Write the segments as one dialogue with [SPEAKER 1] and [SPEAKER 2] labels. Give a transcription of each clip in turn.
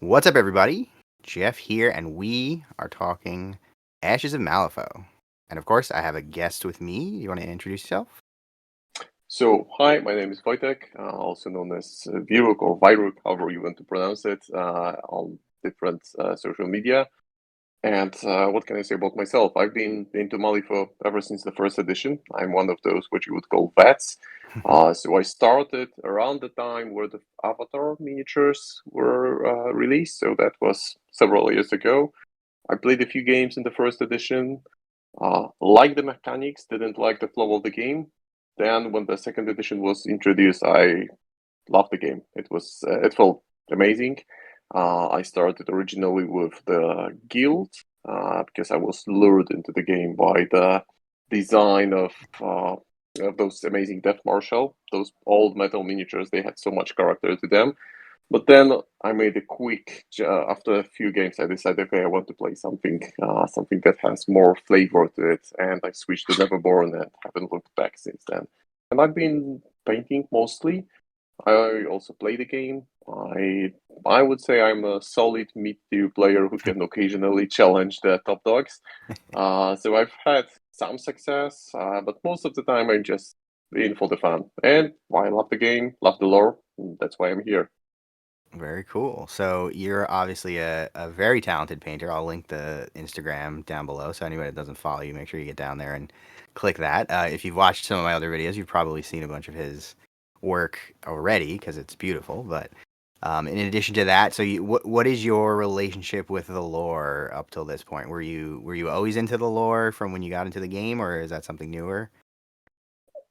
[SPEAKER 1] What's up, everybody? Jeff here, and we are talking Ashes of Malifaux. And of course, I have a guest with me. You want to introduce yourself?
[SPEAKER 2] So, hi, my name is Wojtek, also known as Viruk or Viruk, however you want to pronounce it, on different social media. And what can I say about myself? I've been into Malifaux ever since the first edition. I'm one of those what you would call vets. So I started around the time where the Avatar miniatures were released. So that was several years ago. I played a few games in the first edition. Liked the mechanics, didn't like the flow of the game. Then, when the second edition was introduced, I loved the game. It felt amazing. I started originally with the guild because I was lured into the game by the design of those amazing Death Marshal, those old metal miniatures. They had so much character to them. But then I made a after a few games, I decided, okay, I want to play something that has more flavor to it, and I switched to Neverborn and haven't looked back since then. And I've been painting mostly. I also play the game. I would say I'm a solid mid-tier player who can occasionally challenge the top dogs. So I've had some success, but most of the time I'm just in for the fun. And I love the game, love the lore. That's why I'm here.
[SPEAKER 1] Very cool. So you're obviously a very talented painter. I'll link the Instagram down below, so anybody that doesn't follow you, make sure you get down there and click that. If you've watched some of my other videos, you've probably seen a bunch of his work already because it's beautiful. But in addition to that, so what is your relationship with the lore up till this point? Were you always into the lore from when you got into the game, or is that something newer?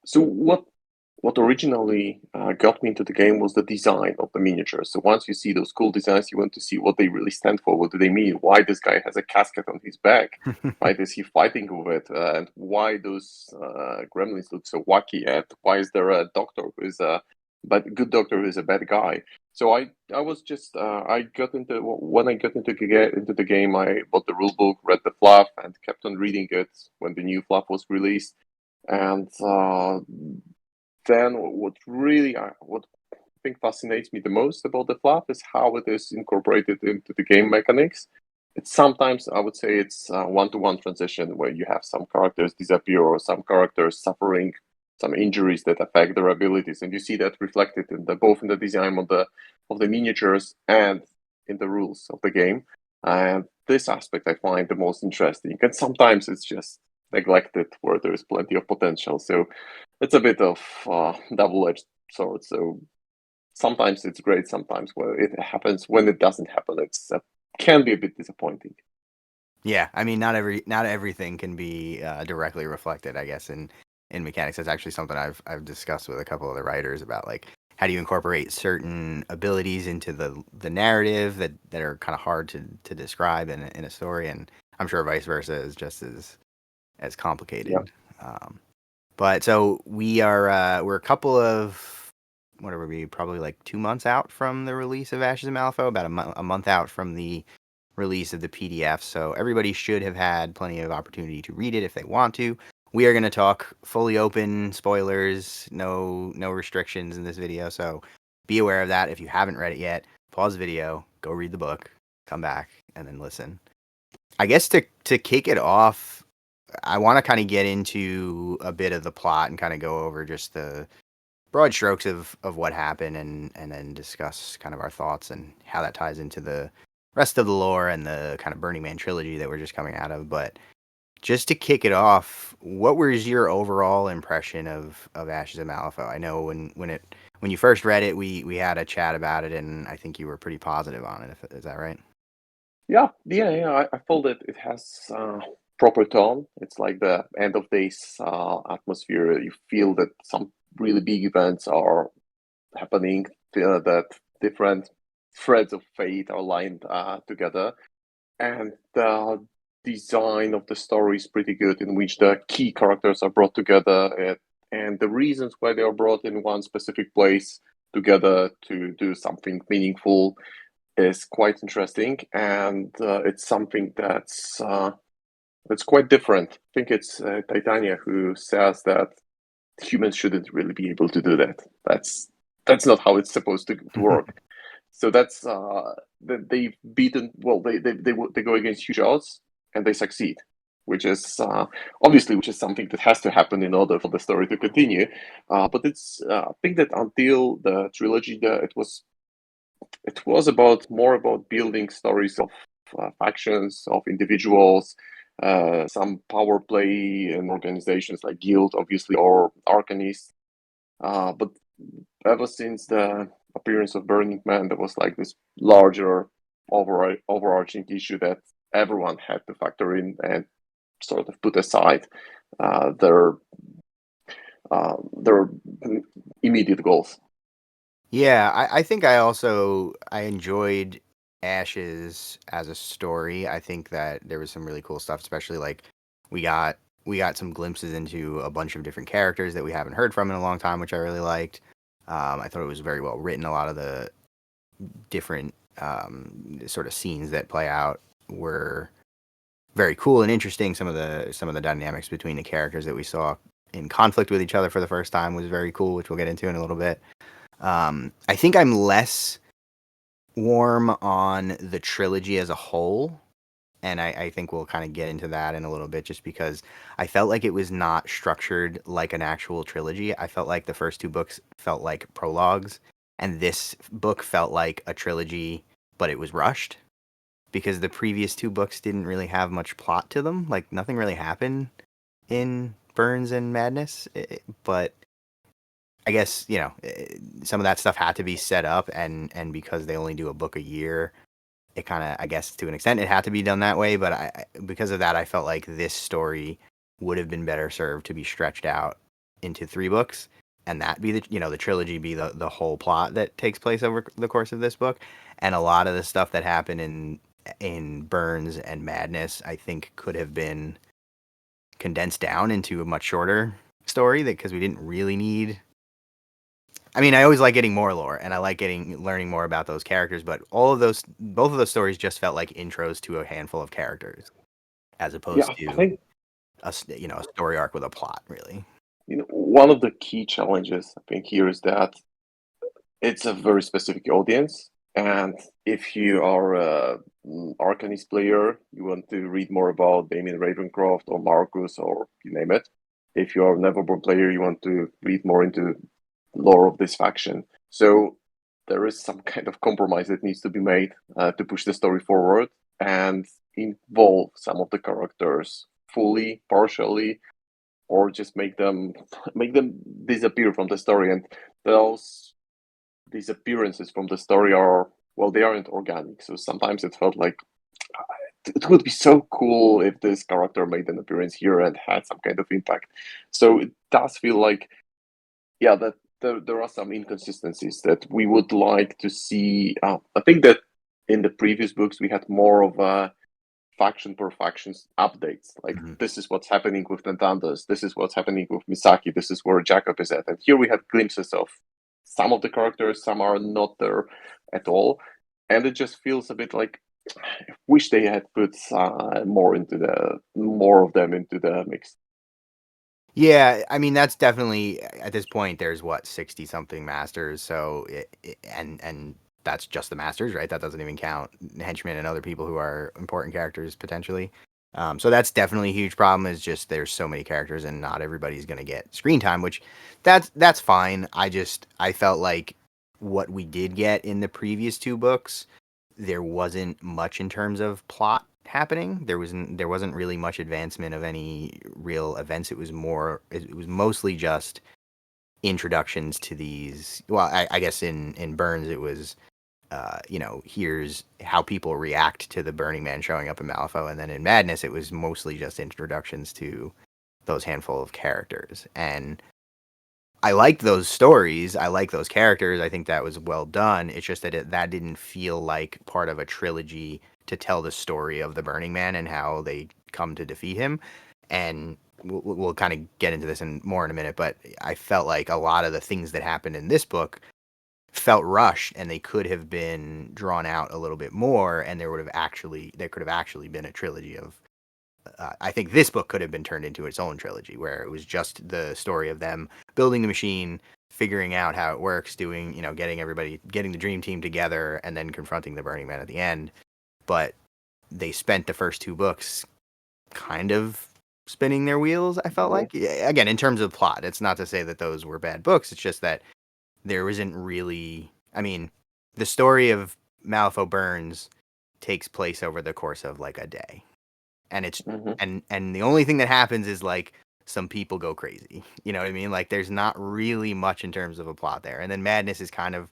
[SPEAKER 2] So what originally got me into the game was the design of the miniatures. So once you see those cool designs, you want to see what they really stand for. What do they mean? Why this guy has a casket on his back? Why is he fighting with it? And why those gremlins look so wacky? And why is there a doctor who is a good doctor who is a bad guy? So I was just I got into when I got into the game, I bought the rule book, read the fluff, and kept on reading it when the new fluff was released. And then what I think fascinates me the most about the fluff is how it is incorporated into the game mechanics. It's sometimes I would say it's a one-to-one transition where you have some characters disappear or some characters suffering some injuries that affect their abilities, and you see that reflected in the both in the design of the miniatures and in the rules of the game. And this aspect I find the most interesting. And sometimes it's just neglected where there is plenty of potential. So it's a bit of double-edged sword. So sometimes it's great, sometimes when it happens, when it doesn't happen, it's can be a bit disappointing.
[SPEAKER 1] Yeah, I mean, not everything can be directly reflected, I guess, in mechanics. That's actually something I've discussed with a couple of the writers about, like, how do you incorporate certain abilities into the narrative that are kind of hard to describe in a story, and I'm sure vice versa is just as
[SPEAKER 2] Yeah.
[SPEAKER 1] complicated. Um, but so we're a couple of what are we probably like 2 months out from the release of Ashes of Malifaux, about a month out from the release of the PDF, so everybody should have had plenty of opportunity to read it if they want to. We are going to talk fully open, spoilers, no restrictions in this video, so be aware of that. If you haven't read it yet, pause the video, go read the book, come back, and then listen. I guess to kick it off, I want to kind of get into a bit of the plot and kind of go over just the broad strokes of what happened and then discuss kind of our thoughts and how that ties into the rest of the lore and the kind of Burning Man trilogy that we're just coming out of. But just to kick it off, what was your overall impression of Ashes of Malifaux? I know when you first read it, we had a chat about it, and I think you were pretty positive on it. Is that right?
[SPEAKER 2] Yeah. I feel that it has proper tone. It's like the end of days atmosphere. You feel that some really big events are happening, that different threads of fate are lined together. And the design of the story is pretty good, in which the key characters are brought together, and the reasons why they are brought in one specific place together to do something meaningful is quite interesting, and it's something that's quite different. I think it's Titania who says that humans shouldn't really be able to do that. That's not how it's supposed to work. So that's they've beaten. Well, they go against huge odds and they succeed, which is obviously which is something that has to happen in order for the story to continue. But it's I think that until the trilogy, it was about more about building stories of factions, of individuals, some power play and organizations like guild, obviously, or arcanists. But ever since the appearance of Burning Man, there was like this larger overarching issue that everyone had to factor in and sort of put aside uh, their their immediate goals.
[SPEAKER 1] Yeah, I think I enjoyed Ashes as a story. I think that there was some really cool stuff, especially like we got we got some glimpses into a bunch of different characters that we haven't heard from in a long time, which I really liked. I thought it was very well written. A lot of the different sort of scenes that play out were very cool and interesting. Some of the dynamics between the characters that we saw in conflict with each other for the first time was very cool, which we'll get into in a little bit. I think I'm less warm on the trilogy as a whole, and I think we'll kind of get into that in a little bit, just because I felt like it was not structured like an actual trilogy. I felt like the first two books felt like prologues, and this book felt like a trilogy, but it was rushed because the previous two books didn't really have much plot to them. Like nothing really happened in Burns and Madness, but I guess some of that stuff had to be set up, and because they only do a book a year, it kind of, I guess, to an extent, it had to be done that way. But because of that, I felt like this story would have been better served to be stretched out into three books, and that be the trilogy be the whole plot that takes place over the course of this book, and a lot of the stuff that happened in Burns and Madness, I think, could have been condensed down into a much shorter story, that because we didn't really need. I mean, I always like getting more lore, and I like learning more about those characters. But both of those stories just felt like intros to a handful of characters, as
[SPEAKER 2] Yeah,
[SPEAKER 1] opposed
[SPEAKER 2] I
[SPEAKER 1] to
[SPEAKER 2] think
[SPEAKER 1] a story arc with a plot, really.
[SPEAKER 2] one of the key challenges I think here is that it's a very specific audience. And if you are an Arcanist player, you want to read more about Damien Ravencroft or Marcus or you name it. If you are a Neverborn player, you want to read more into lore of this faction. So there is some kind of compromise that needs to be made to push the story forward and involve some of the characters fully, partially, or just make them disappear from the story. And those these appearances from the story are, well, they aren't organic. So sometimes it felt like it would be so cool if this character made an appearance here and had some kind of impact. So it does feel like, yeah, that there are some inconsistencies that we would like to see. I think that in the previous books we had more of a faction per factions updates. Like
[SPEAKER 1] Hmm.
[SPEAKER 2] this is what's happening with Nandandas, this is what's happening with Misaki, this is where Jacob is at. And here we have glimpses of some of the characters, some are not there at all. And it just feels a bit like I wish they had put more of them into the mix.
[SPEAKER 1] Yeah, I mean that's definitely at this point. There's what 60 something masters, and that's just the masters, right? That doesn't even count henchmen and other people who are important characters potentially. So that's definitely a huge problem. Is just there's so many characters and not everybody's gonna get screen time, which that's fine. I felt like what we did get in the previous two books, there wasn't much in terms of plot happening. There wasn't really much advancement of any real events. It was mostly just introductions to these. Well, I guess in Burns it was here's how people react to the Burning Man showing up in Malifaux, and then in Madness it was mostly just introductions to those handful of characters. And I liked those stories. I like those characters. I think that was well done. It's just that that didn't feel like part of a trilogy to tell the story of the Burning Man and how they come to defeat him. And we'll kind of get into this more in a minute, but I felt like a lot of the things that happened in this book felt rushed, and they could have been drawn out a little bit more, and there could have actually been a trilogy of. I think this book could have been turned into its own trilogy, where it was just the story of them building the machine, figuring out how it works, doing, getting the dream team together, and then confronting the Burning Man at the end. But they spent the first two books kind of spinning their wheels, I felt like. Again, in terms of plot, it's not to say that those were bad books. It's just that there isn't really. I mean, the story of Malifaux Burns takes place over the course of like a day, and it's
[SPEAKER 2] Mm-hmm.
[SPEAKER 1] and the only thing that happens is like some people go crazy. You know what I mean? Like there's not really much in terms of a plot there, and then Madness is kind of,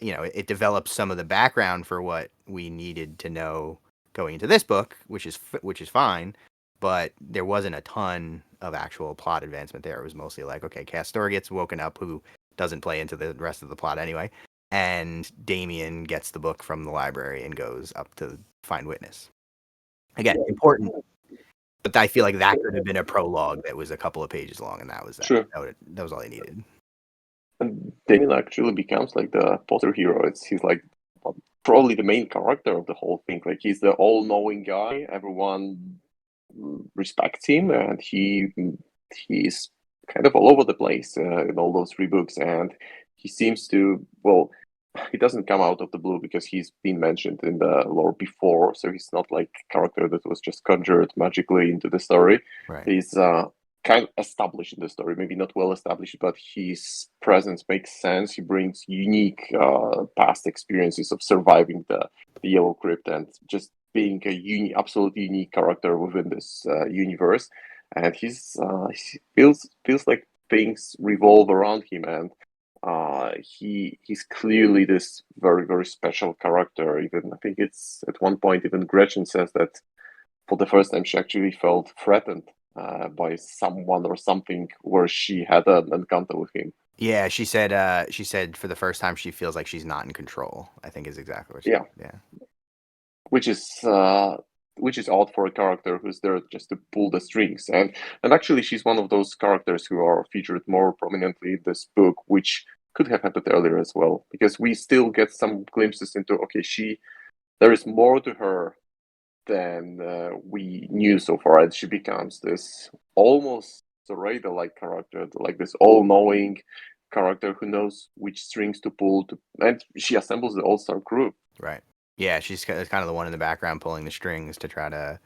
[SPEAKER 1] it develops some of the background for what we needed to know going into this book, which is fine, but there wasn't a ton of actual plot advancement there. It was mostly like, okay, Castor gets woken up, who doesn't play into the rest of the plot anyway, and Damien gets the book from the library and goes up to find Witness. Again, important, but I feel like that could have been a prologue that was a couple of pages long, and that was that.
[SPEAKER 2] True.
[SPEAKER 1] That was all they needed.
[SPEAKER 2] And Damien actually becomes like the Potter hero. He's like probably the main character of the whole thing. Like he's the all-knowing guy. Everyone respects him, and he's kind of all over the place in all those three books. And he seems to, well, he doesn't come out of the blue because he's been mentioned in the lore before. So he's not like a character that was just conjured magically into the story.
[SPEAKER 1] Right.
[SPEAKER 2] He's kind of established in the story, maybe not well established, but his presence makes sense. He brings unique past experiences of surviving the Yellow Crypt and just being a absolutely unique character within this universe. And he feels like things revolve around him, and he's clearly this very, very special character. Even I think it's at one point even Gretchen says that for the first time she actually felt threatened by someone or something where she had an encounter with him.
[SPEAKER 1] Yeah, she said for the first time she feels like she's not in control, I think is exactly what she
[SPEAKER 2] Yeah,
[SPEAKER 1] said. Yeah.
[SPEAKER 2] which is odd for a character who's there just to pull the strings. And actually, she's one of those characters who are featured more prominently in this book, which could have happened earlier as well, because we still get some glimpses into there is more to her than we knew so far, and she becomes this almost Zoraida-like character, like this all-knowing character who knows which strings to pull and she assembles the all-star crew.
[SPEAKER 1] Right. Yeah, she's kind of the one in the background pulling the strings to try to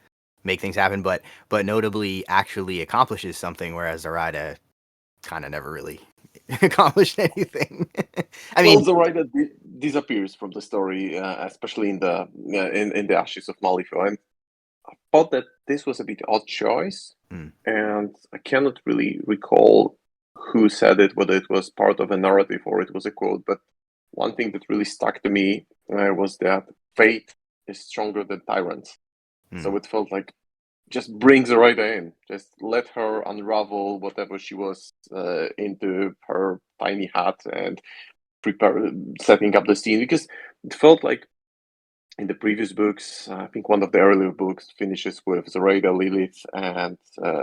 [SPEAKER 1] make things happen, but notably actually accomplishes something, whereas Zoraida kind of never really accomplished anything. I
[SPEAKER 2] Well,
[SPEAKER 1] mean,
[SPEAKER 2] Zoraida disappears from the story, especially in the Ashes of Malifaux, and I thought that this was a bit odd choice, and I cannot really recall who said it, whether it was part of a narrative or it was a quote. But one thing that really stuck to me was that fate is stronger than tyrants. So it felt like just bring Zoraida in, just let her unravel whatever she was into her tiny hat and prepare setting up the scene, because it felt like in the previous books, I think one of the earlier books finishes with Zoraida, Lilith, and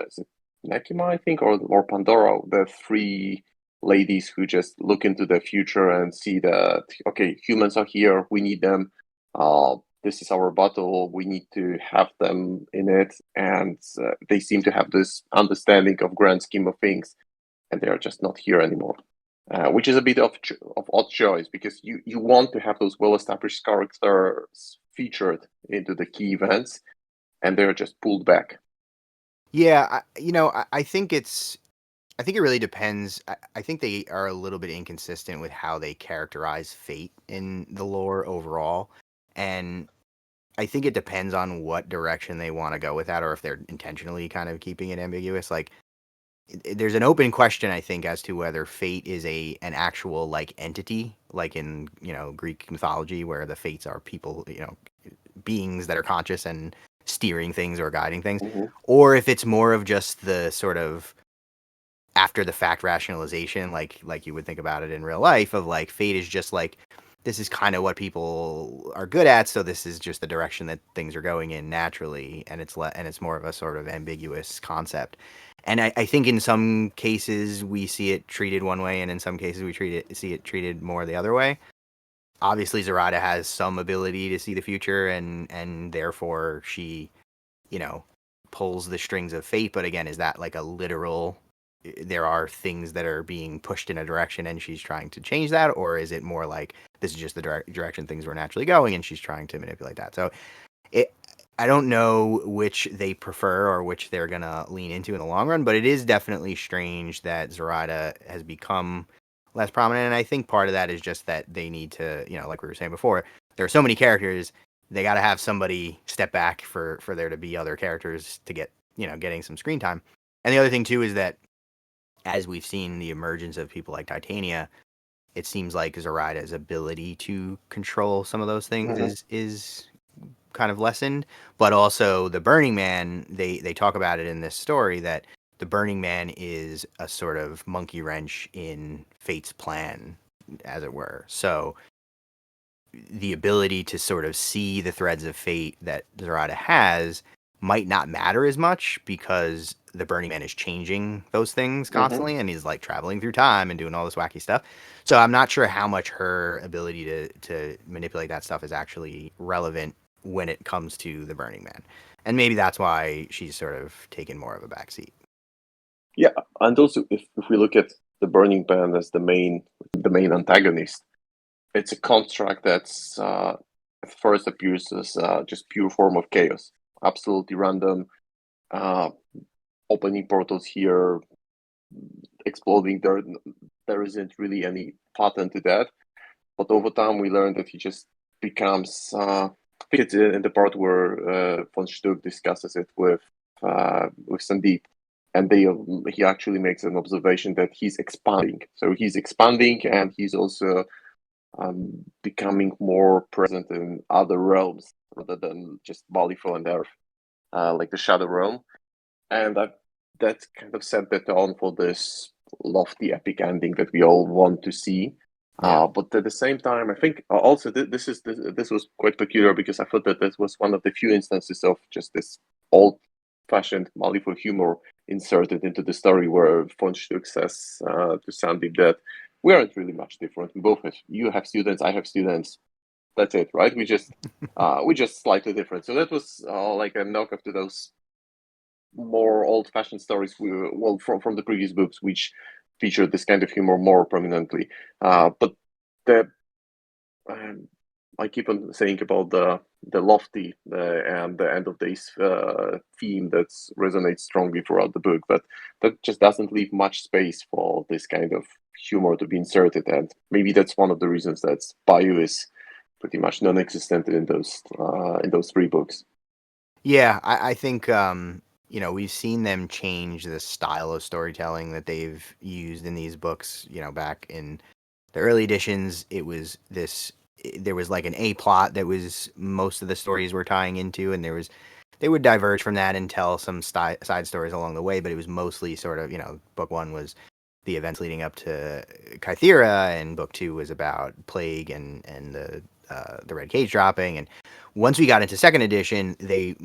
[SPEAKER 2] is it Nekima, I think, or Pandora, the three ladies who just look into the future and see that, okay, humans are here, we need them. This is our battle. We need to have them in it, and they seem to have this understanding of grand scheme of things, and they are just not here anymore. Which is a bit of odd choice, because you want to have those well-established characters featured into the key events, and they're just pulled back.
[SPEAKER 1] yeah, I think I think it really depends. I think they are a little bit inconsistent with how they characterize fate in the lore overall, and I think it depends on what direction they want to go with that, or if they're intentionally kind of keeping it ambiguous. Like, there's an open question, I think, as to whether fate is an actual like entity, like in Greek mythology, where the fates are people, beings that are conscious and steering things or guiding things,
[SPEAKER 2] Mm-hmm.
[SPEAKER 1] or if it's more of just the sort of after the fact rationalization, like you would think about it in real life, of like fate is just like, this is kind of what people are good at, so this is just the direction that things are going in naturally, and it's more of a sort of ambiguous concept. And I think in some cases we see it treated one way, and in some cases we see it treated more the other way. Obviously, Zoraida has some ability to see the future, and therefore she, you know, pulls the strings of fate. But again, is that like a literal there are things that are being pushed in a direction and she's trying to change that, or is it more like this is just the direction things were naturally going and she's trying to manipulate that? So it, I don't know which they prefer or which they're gonna lean into in the long run, but it is definitely strange that Zoraida has become less prominent, and I think part of that is just that they need to, like we were saying before, there are so many characters, they got to have somebody step back for there to be other characters to get, getting some screen time. And the other thing too is that as we've seen the emergence of people like Titania, it seems like Zoraida's ability to control some of those things
[SPEAKER 2] Hmm.
[SPEAKER 1] is kind of lessened. But also the Burning Man, they talk about it in this story that the Burning Man is a sort of monkey wrench in Fate's plan, as it were. So the ability to sort of see the threads of fate that Zoraida has might not matter as much because the Burning Man is changing those things
[SPEAKER 2] Hmm.
[SPEAKER 1] constantly and he's like traveling through time and doing all this wacky stuff. So I'm not sure how much her ability to manipulate that stuff is actually relevant when it comes to the Burning Man. And maybe that's why she's sort of taken more of a backseat.
[SPEAKER 2] Yeah, and also if we look at the Burning Man as the main antagonist, it's a construct that's at first appears as just pure form of chaos, absolutely random, uh, opening portals here, exploding. There isn't really any pattern to that. But over time, we learn that he just becomes. I think it's in the part where von Stuck discusses it with Sandeep, and he actually makes an observation that he's expanding. So he's expanding, and he's also becoming more present in other realms rather than just Malifaux and Earth, like the Shadow Realm. And that kind of set the tone for this lofty epic ending that we all want to see.
[SPEAKER 1] Yeah.
[SPEAKER 2] But at the same time, I think also this was quite peculiar because I thought that this was one of the few instances of just this old-fashioned Malifaux humor inserted into the story, where von Stuck says to Sandeep that we aren't really much different. We both have you have students, I have students. That's it, right? We just slightly different. So that was like a knockoff to those more old-fashioned stories from the previous books, which featured this kind of humor more prominently. But the um, I keep on saying about the lofty and the end of days theme that resonates strongly throughout the book, but that just doesn't leave much space for this kind of humor to be inserted, and maybe that's one of the reasons that Bayou is pretty much non-existent in those three books.
[SPEAKER 1] Yeah, I think we've seen them change the style of storytelling that they've used in these books. Back in the early editions, it was this. There was like an A plot that was most of the stories were tying into, and they would diverge from that and tell some side stories along the way. But it was mostly sort of book one was the events leading up to Kythera, and book two was about plague and the red cage dropping. And once we got into second edition, they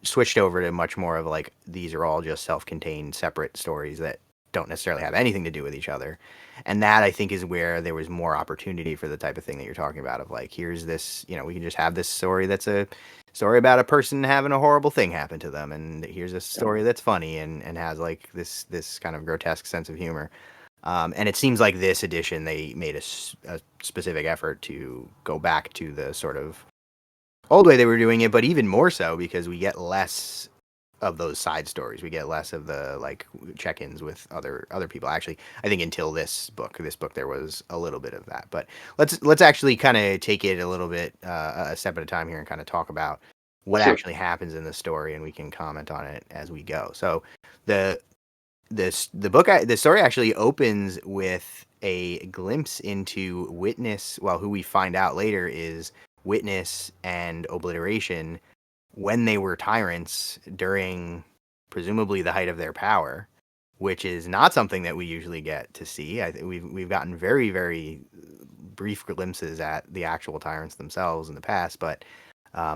[SPEAKER 1] switched over to much more of like these are all just self-contained, separate stories that don't necessarily have anything to do with each other. And that I think is where there was more opportunity for the type of thing that you're talking about of like here's this, we can just have this story that's a story about a person having a horrible thing happen to them, and here's a
[SPEAKER 2] Yeah.
[SPEAKER 1] story that's funny and has like this kind of grotesque sense of humor. And it seems like this edition they made a specific effort to go back to the sort of old way they were doing it, but even more so because we get less of those side stories. We get less of the like check-ins with other people. Actually, I think until this book there was a little bit of that. But let's actually kind of take it a little bit a step at a time here and kind of talk about what
[SPEAKER 2] Sure.
[SPEAKER 1] actually happens in the story, and we can comment on it as we go. So the the story actually opens with a glimpse into Witness. Well, who we find out later is Witness and Obliteration when they were tyrants during presumably the height of their power, which is not something that we usually get to see. We've gotten very very brief glimpses at the actual tyrants themselves in the past, but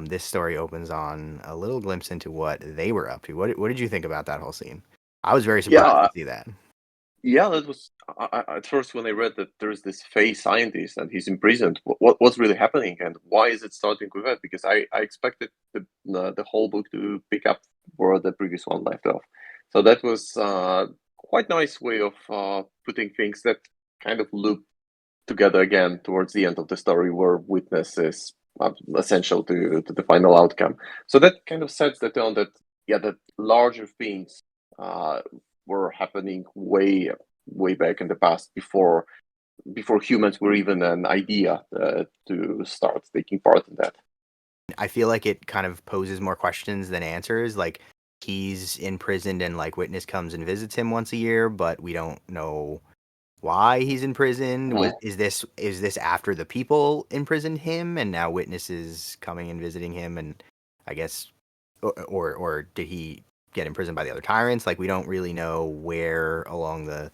[SPEAKER 1] this story opens on a little glimpse into what they were up to. What did you think about that whole scene? I was very surprised to
[SPEAKER 2] Yeah,
[SPEAKER 1] see that.
[SPEAKER 2] yeah, that was at first when I read that there is this Fey scientist and he's imprisoned. What's really happening, and why is it starting with that? Because I expected the whole book to pick up where the previous one left off. So that was quite nice way of putting things that kind of loop together again towards the end of the story, where witness is essential to the final outcome. So that kind of sets the tone that that larger things uh, were happening way back in the past before humans were even an idea to start taking part in that.
[SPEAKER 1] I feel like it kind of poses more questions than answers. Like he's imprisoned and like Witness comes and visits him once a year, but we don't know why he's imprisoned. Was
[SPEAKER 2] Mhm.
[SPEAKER 1] is this after the people imprisoned him and now Witness is coming and visiting him, and I guess or did he get imprisoned by the other tyrants? Like we don't really know where along the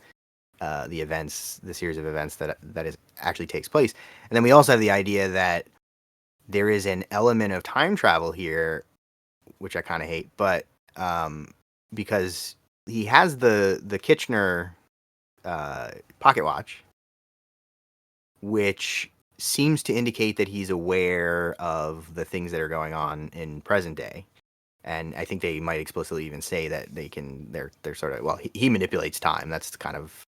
[SPEAKER 1] events, the series of events that is actually takes place. And then we also have the idea that there is an element of time travel here, which I kind of hate, but because he has the Kitchener pocket watch, which seems to indicate that he's aware of the things that are going on in present day. And I think they might explicitly even say that they're sort of, well, he manipulates time. That's kind of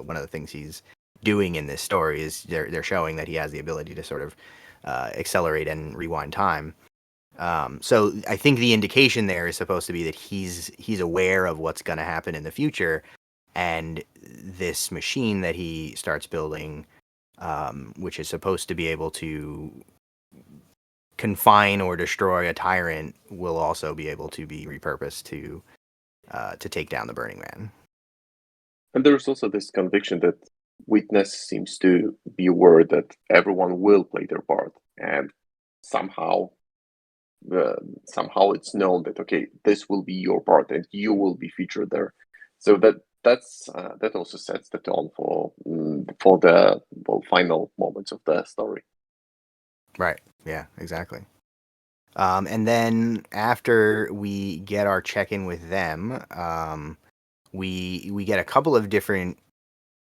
[SPEAKER 1] one of the things he's doing in this story is they're showing that he has the ability to sort of accelerate and rewind time. So I think the indication there is supposed to be that he's aware of what's going to happen in the future, and this machine that he starts building, which is supposed to be able to confine or destroy a tyrant, will also be able to be repurposed to take down the Burning Man.
[SPEAKER 2] And there's also this conviction that witness seems to be aware that everyone will play their part, and somehow uh, somehow it's known that okay, this will be your part and you will be featured there. So that also sets the tone for the final moments of the story.
[SPEAKER 1] Right. Yeah. Exactly. And then after we get our check in with them, we get a couple of different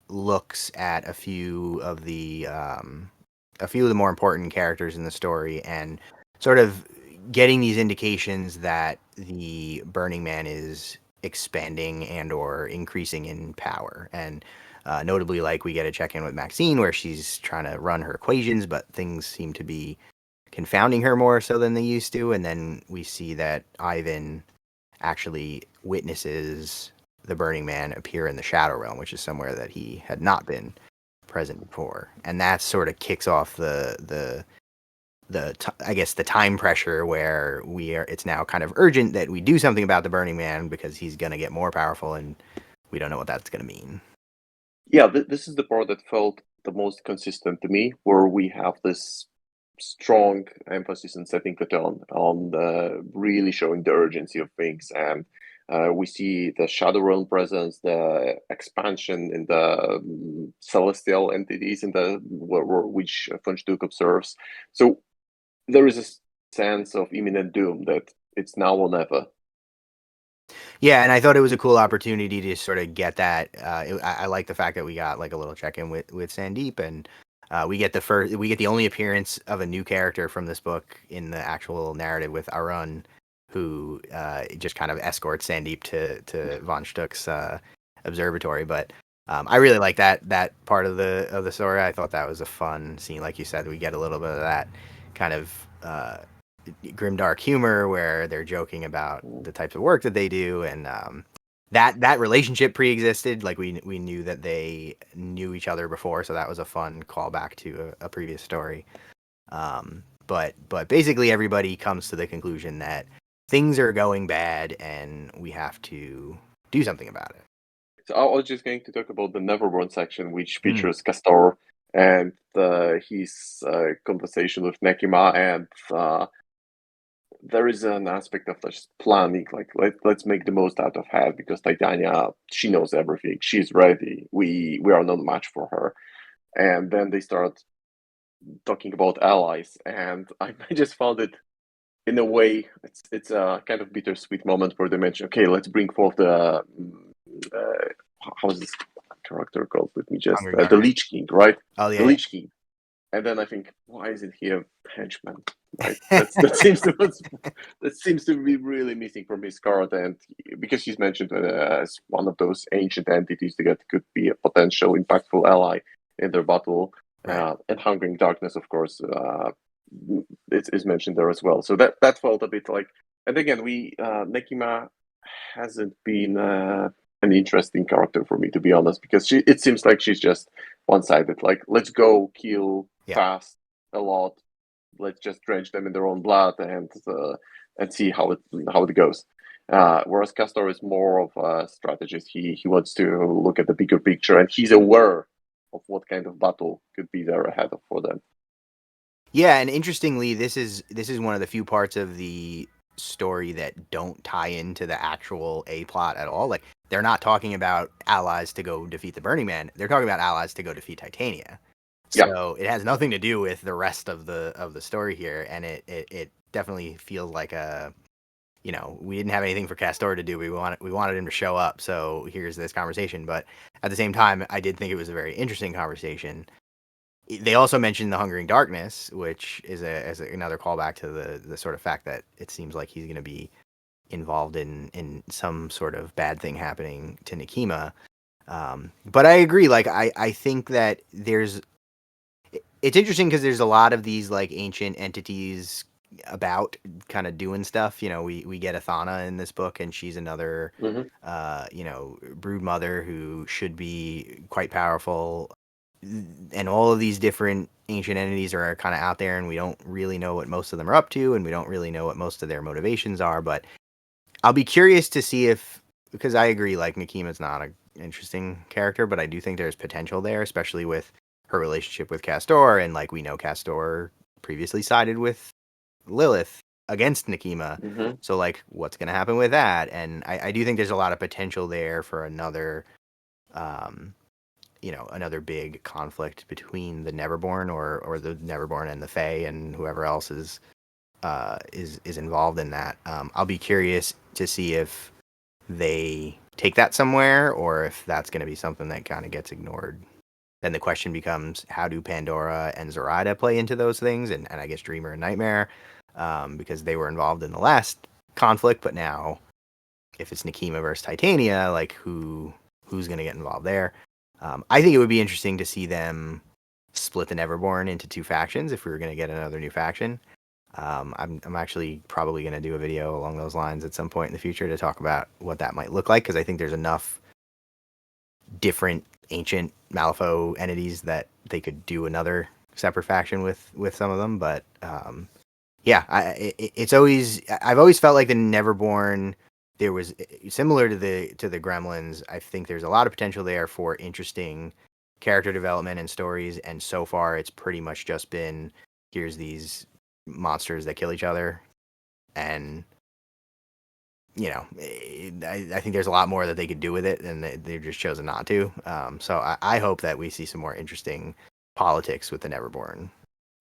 [SPEAKER 1] looks at a few of the more important characters in the story, and sort of getting these indications that the Burning Man is expanding and or increasing in power. And notably, like we get a check in with Maxine where she's trying to run her equations, but things seem to be confounding her more so than they used to. And then we see that Ivan actually witnesses the Burning Man appear in the Shadow Realm, which is somewhere that he had not been present before, and that sort of kicks off I guess the time pressure where it's now kind of urgent that we do something about the Burning Man because he's going to get more powerful, and we don't know what that's going to mean.
[SPEAKER 2] Yeah, this is the part that felt the most consistent to me, where we have this strong emphasis on setting the tone, on really showing the urgency of things, and we see the Shadow Realm presence, the expansion in the celestial entities in the which Funchduke observes. So there is a sense of imminent doom that it's now or never.
[SPEAKER 1] Yeah, and I thought it was a cool opportunity to sort of get that. I like the fact that we got like a little check in with Sandeep, and we get the only appearance of a new character from this book in the actual narrative with Arun, who just kind of escorts Sandeep to von Stuck's observatory. But I really like that part of the story. I thought that was a fun scene. Like you said, we get a little bit of that kind of grimdark humor where they're joking about the types of work that they do, and that relationship pre-existed. Like we knew that they knew each other before, so that was a fun callback to a previous story. But basically everybody comes to the conclusion that things are going bad and we have to do something about it.
[SPEAKER 2] So I was just going to talk about the Neverborn section, which
[SPEAKER 1] Mm.
[SPEAKER 2] features Castor and his conversation with Nekima, and there is an aspect of just planning, like let's make the most out of her because Titania, she knows everything, she's ready, we are not match for her, and then they start talking about allies, and I just found it in a way it's a kind of bittersweet moment where they mention, okay, let's bring forth the how's this character called? Let me just
[SPEAKER 1] Hungry
[SPEAKER 2] the
[SPEAKER 1] Government.
[SPEAKER 2] Lich King, right?
[SPEAKER 1] Oh
[SPEAKER 2] The
[SPEAKER 1] yeah, yeah.
[SPEAKER 2] Lich King. And then I think, why isn't he a henchman? Right. That seems to be really missing from his card, and because he's mentioned as one of those ancient entities that could be a potential impactful ally in their battle,
[SPEAKER 1] Right.
[SPEAKER 2] and Hungering Darkness, of course, is mentioned there as well. So that felt a bit like, and again, we Nekima hasn't been an interesting character for me, to be honest, because it seems like she's just one-sided. Like, let's go kill
[SPEAKER 1] Yeah.
[SPEAKER 2] fast a lot. Let's just drench them in their own blood and see how it goes. Whereas Castor is more of a strategist. He wants to look at the bigger picture, and he's aware of what kind of battle could be there ahead for them.
[SPEAKER 1] Yeah, and interestingly, this is one of the few parts of the story that don't tie into the actual A plot at all. Like they're not talking about allies to go defeat the Burning Man. They're talking about allies to go defeat Titania.
[SPEAKER 2] Yeah.
[SPEAKER 1] So it has nothing to do with the rest of the story here, and it definitely feels like a we didn't have anything for Castor to do. We wanted him to show up. So here's this conversation. But at the same time, I did think it was a very interesting conversation. They also mentioned the Hungering Darkness, which is another callback to the sort of fact that it seems like he's going to be involved in some sort of bad thing happening to Nekima. But I agree. Like I think that it's interesting because there's a lot of these like ancient entities about kind of doing stuff. We get Athana in this book, and she's another
[SPEAKER 2] Mm-hmm.
[SPEAKER 1] brood mother who should be quite powerful. And all of these different ancient entities are kind of out there, and we don't really know what most of them are up to, and we don't really know what most of their motivations are. But I'll be curious to see because I agree, like Nakima's not an interesting character, but I do think there's potential there, especially with her relationship with Castor, and like we know Castor previously sided with Lilith against Nekima.
[SPEAKER 2] Mm-hmm.
[SPEAKER 1] So like, what's gonna happen with that? And I do think there's a lot of potential there for um, another big conflict between the Neverborn or the Neverborn and the Fae and whoever else is involved in that. I'll be curious to see if they take that somewhere or if that's going to be something that kind of gets ignored. Then the question becomes, how do Pandora and Zoraida play into those things? And I guess Dreamer and Nightmare, because they were involved in the last conflict, but now if it's Nekima versus Titania, like who's going to get involved there? I think it would be interesting to see them split the Neverborn into two factions if we were going to get another new faction. I'm actually probably going to do a video along those lines at some point in the future to talk about what that might look like, because I think there's enough different ancient Malifaux entities that they could do another separate faction with some of them. But yeah, I've always felt like the Neverborn. There was similar to the Gremlins. I think there's a lot of potential there for interesting character development and stories. And so far, it's pretty much just been here's these monsters that kill each other, and I think there's a lot more that they could do with it, and they've just chosen not to. So I hope that we see some more interesting politics with the Neverborn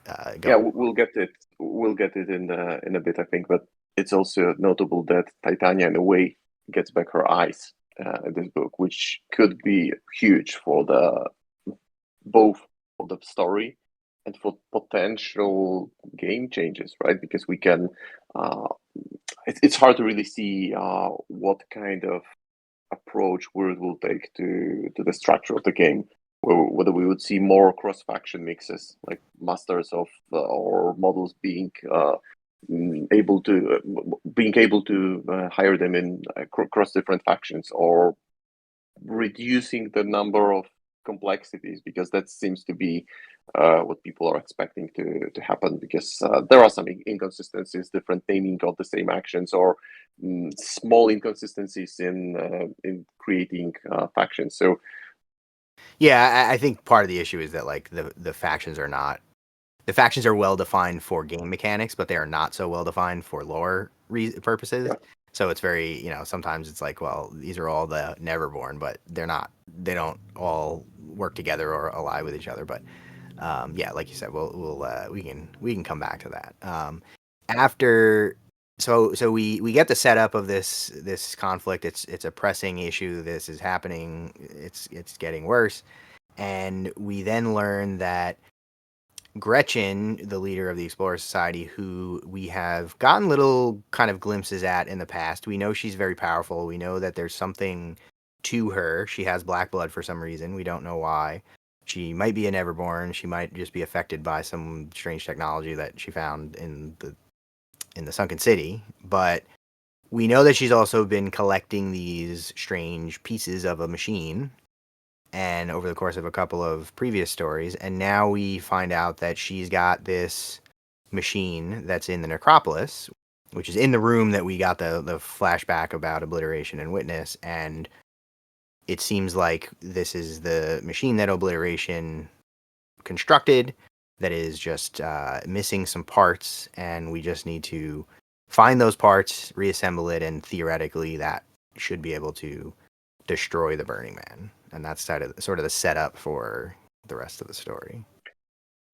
[SPEAKER 2] Yeah,
[SPEAKER 1] going.
[SPEAKER 2] we'll get it. We'll get it in a bit, I think. But it's also notable that Titania, in a way, gets back her eyes in this book, which could be huge for the both for the story and for potential game changes, right? Because we can. It's hard to really see what kind of approach Word will take to the structure of the game. Whether we would see more cross faction mixes, like masters of or models being able to hire them in cross different factions, or reducing the number of complexities, because that seems to be what people are expecting to happen, because there are some inconsistencies, different naming of the same actions, or small inconsistencies in creating factions. So
[SPEAKER 1] Yeah, I think part of the issue is that like the factions are not the factions are well defined for game mechanics, but they are not so well defined for lore purposes.
[SPEAKER 2] yeah,
[SPEAKER 1] So it's very, sometimes it's like, well, these are all the Neverborn, but they're not. They don't all work together or ally with each other. But yeah, like you said, we can come back to that after. So we get the setup of this conflict. It's a pressing issue. This is happening. It's getting worse, and we then learn that Gretchen, the leader of the Explorer Society, who we have gotten little kind of glimpses at in the past. We know she's very powerful. We know that there's something to her. She has black blood for some reason. We don't know why. She might be a Neverborn. She might just be affected by some strange technology that she found in the sunken city. But we know that she's also been collecting these strange pieces of a machine and over the course of a couple of previous stories, and now we find out that she's got this machine that's in the necropolis, which is in the room that we got the flashback about obliteration and witness, and it seems like this is the machine that obliteration constructed that is just missing some parts, and we just need to find those parts, reassemble it, and theoretically that should be able to destroy the Burning Man. And that's sort of the setup for the rest of the story.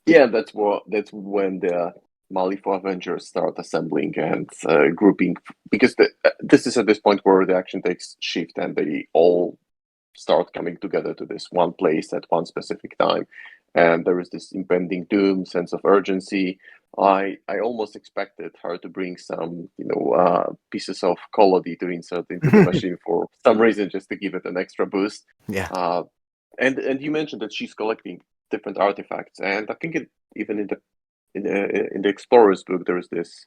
[SPEAKER 2] Yeah, that's when the Malifaux Avengers start assembling and grouping, because this is at this point where the action takes shift and they all start coming together to this one place at one specific time, and there is this impending doom, sense of urgency. I almost expected her to bring some pieces of colody to insert into the machine for some reason, just to give it an extra boost.
[SPEAKER 1] Yeah.
[SPEAKER 2] Uh, and you mentioned that she's collecting different artifacts, and I think even in the Explorer's book, there is this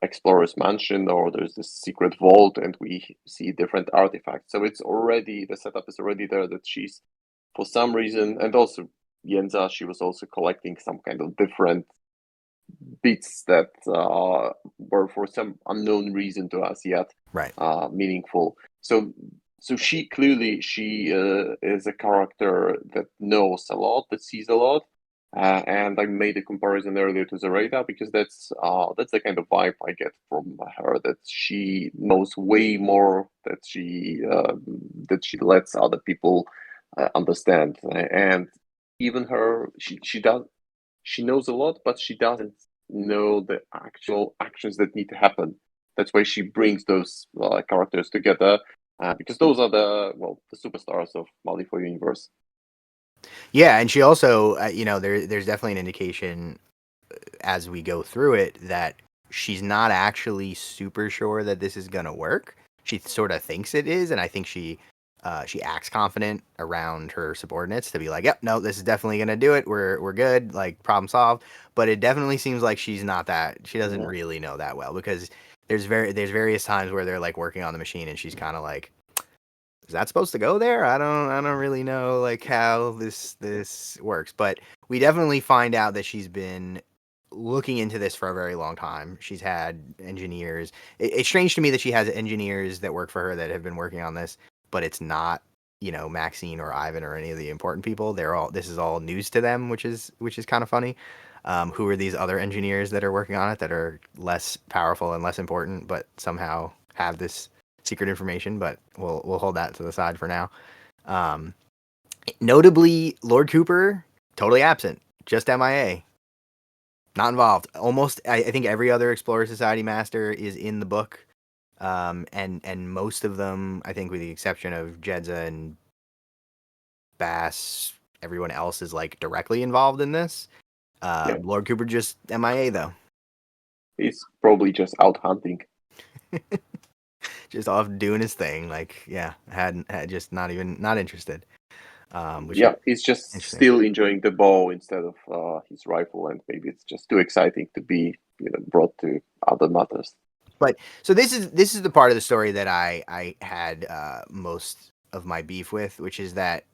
[SPEAKER 2] Explorer's Mansion, or there's this secret vault, and we see different artifacts. So it's already, the setup is already there, that she's, for some reason, and also Yenza, she was also collecting some kind of different bits that were for some unknown reason to us yet
[SPEAKER 1] Right.
[SPEAKER 2] meaningful. So she clearly, she is a character that knows a lot, that sees a lot. And I made a comparison earlier to Zoraida, because that's the kind of vibe I get from her, that she knows way more, that she lets other people understand. And even her, she knows a lot, but she doesn't know the actual actions that need to happen. That's why she brings those characters together, because those are the superstars of Malifaux universe.
[SPEAKER 1] Yeah, and she also, there's definitely an indication as we go through it that she's not actually super sure that this is gonna work. She sort of thinks it is, and I think she acts confident around her subordinates to be like, "Yep, no, this is definitely gonna do it. We're good. Like problem solved." But it definitely seems like she's not that. She doesn't
[SPEAKER 2] Yeah.
[SPEAKER 1] really know that well because there's various times where they're like working on the machine, and she's kind of like, is that supposed to go there? I don't really know like how this works, but we definitely find out that she's been looking into this for a very long time. She's had engineers. It's strange to me that she has engineers that work for her that have been working on this, but it's not, Maxine or Ivan or any of the important people. This is all news to them, which is kind of funny. Who are these other engineers that are working on it that are less powerful and less important, but somehow have this secret information? But we'll hold that to the side for now. Um, Notably, Lord Cooper totally absent, just MIA, not involved. Almost, I think every other Explorer Society master is in the book, and most of them, I think, with the exception of Jedza and Bass, everyone else is like directly involved in this.
[SPEAKER 2] Yeah,
[SPEAKER 1] Lord Cooper just MIA though,
[SPEAKER 2] he's probably just out hunting.
[SPEAKER 1] just off doing his thing. Like, yeah, had just not interested. Which is
[SPEAKER 2] Yeah, he's just
[SPEAKER 1] interesting.
[SPEAKER 2] still enjoying the bow instead of his rifle, and maybe it's just too exciting to be brought to other matters.
[SPEAKER 1] But so this is the part of the story that I had most of my beef with, which is that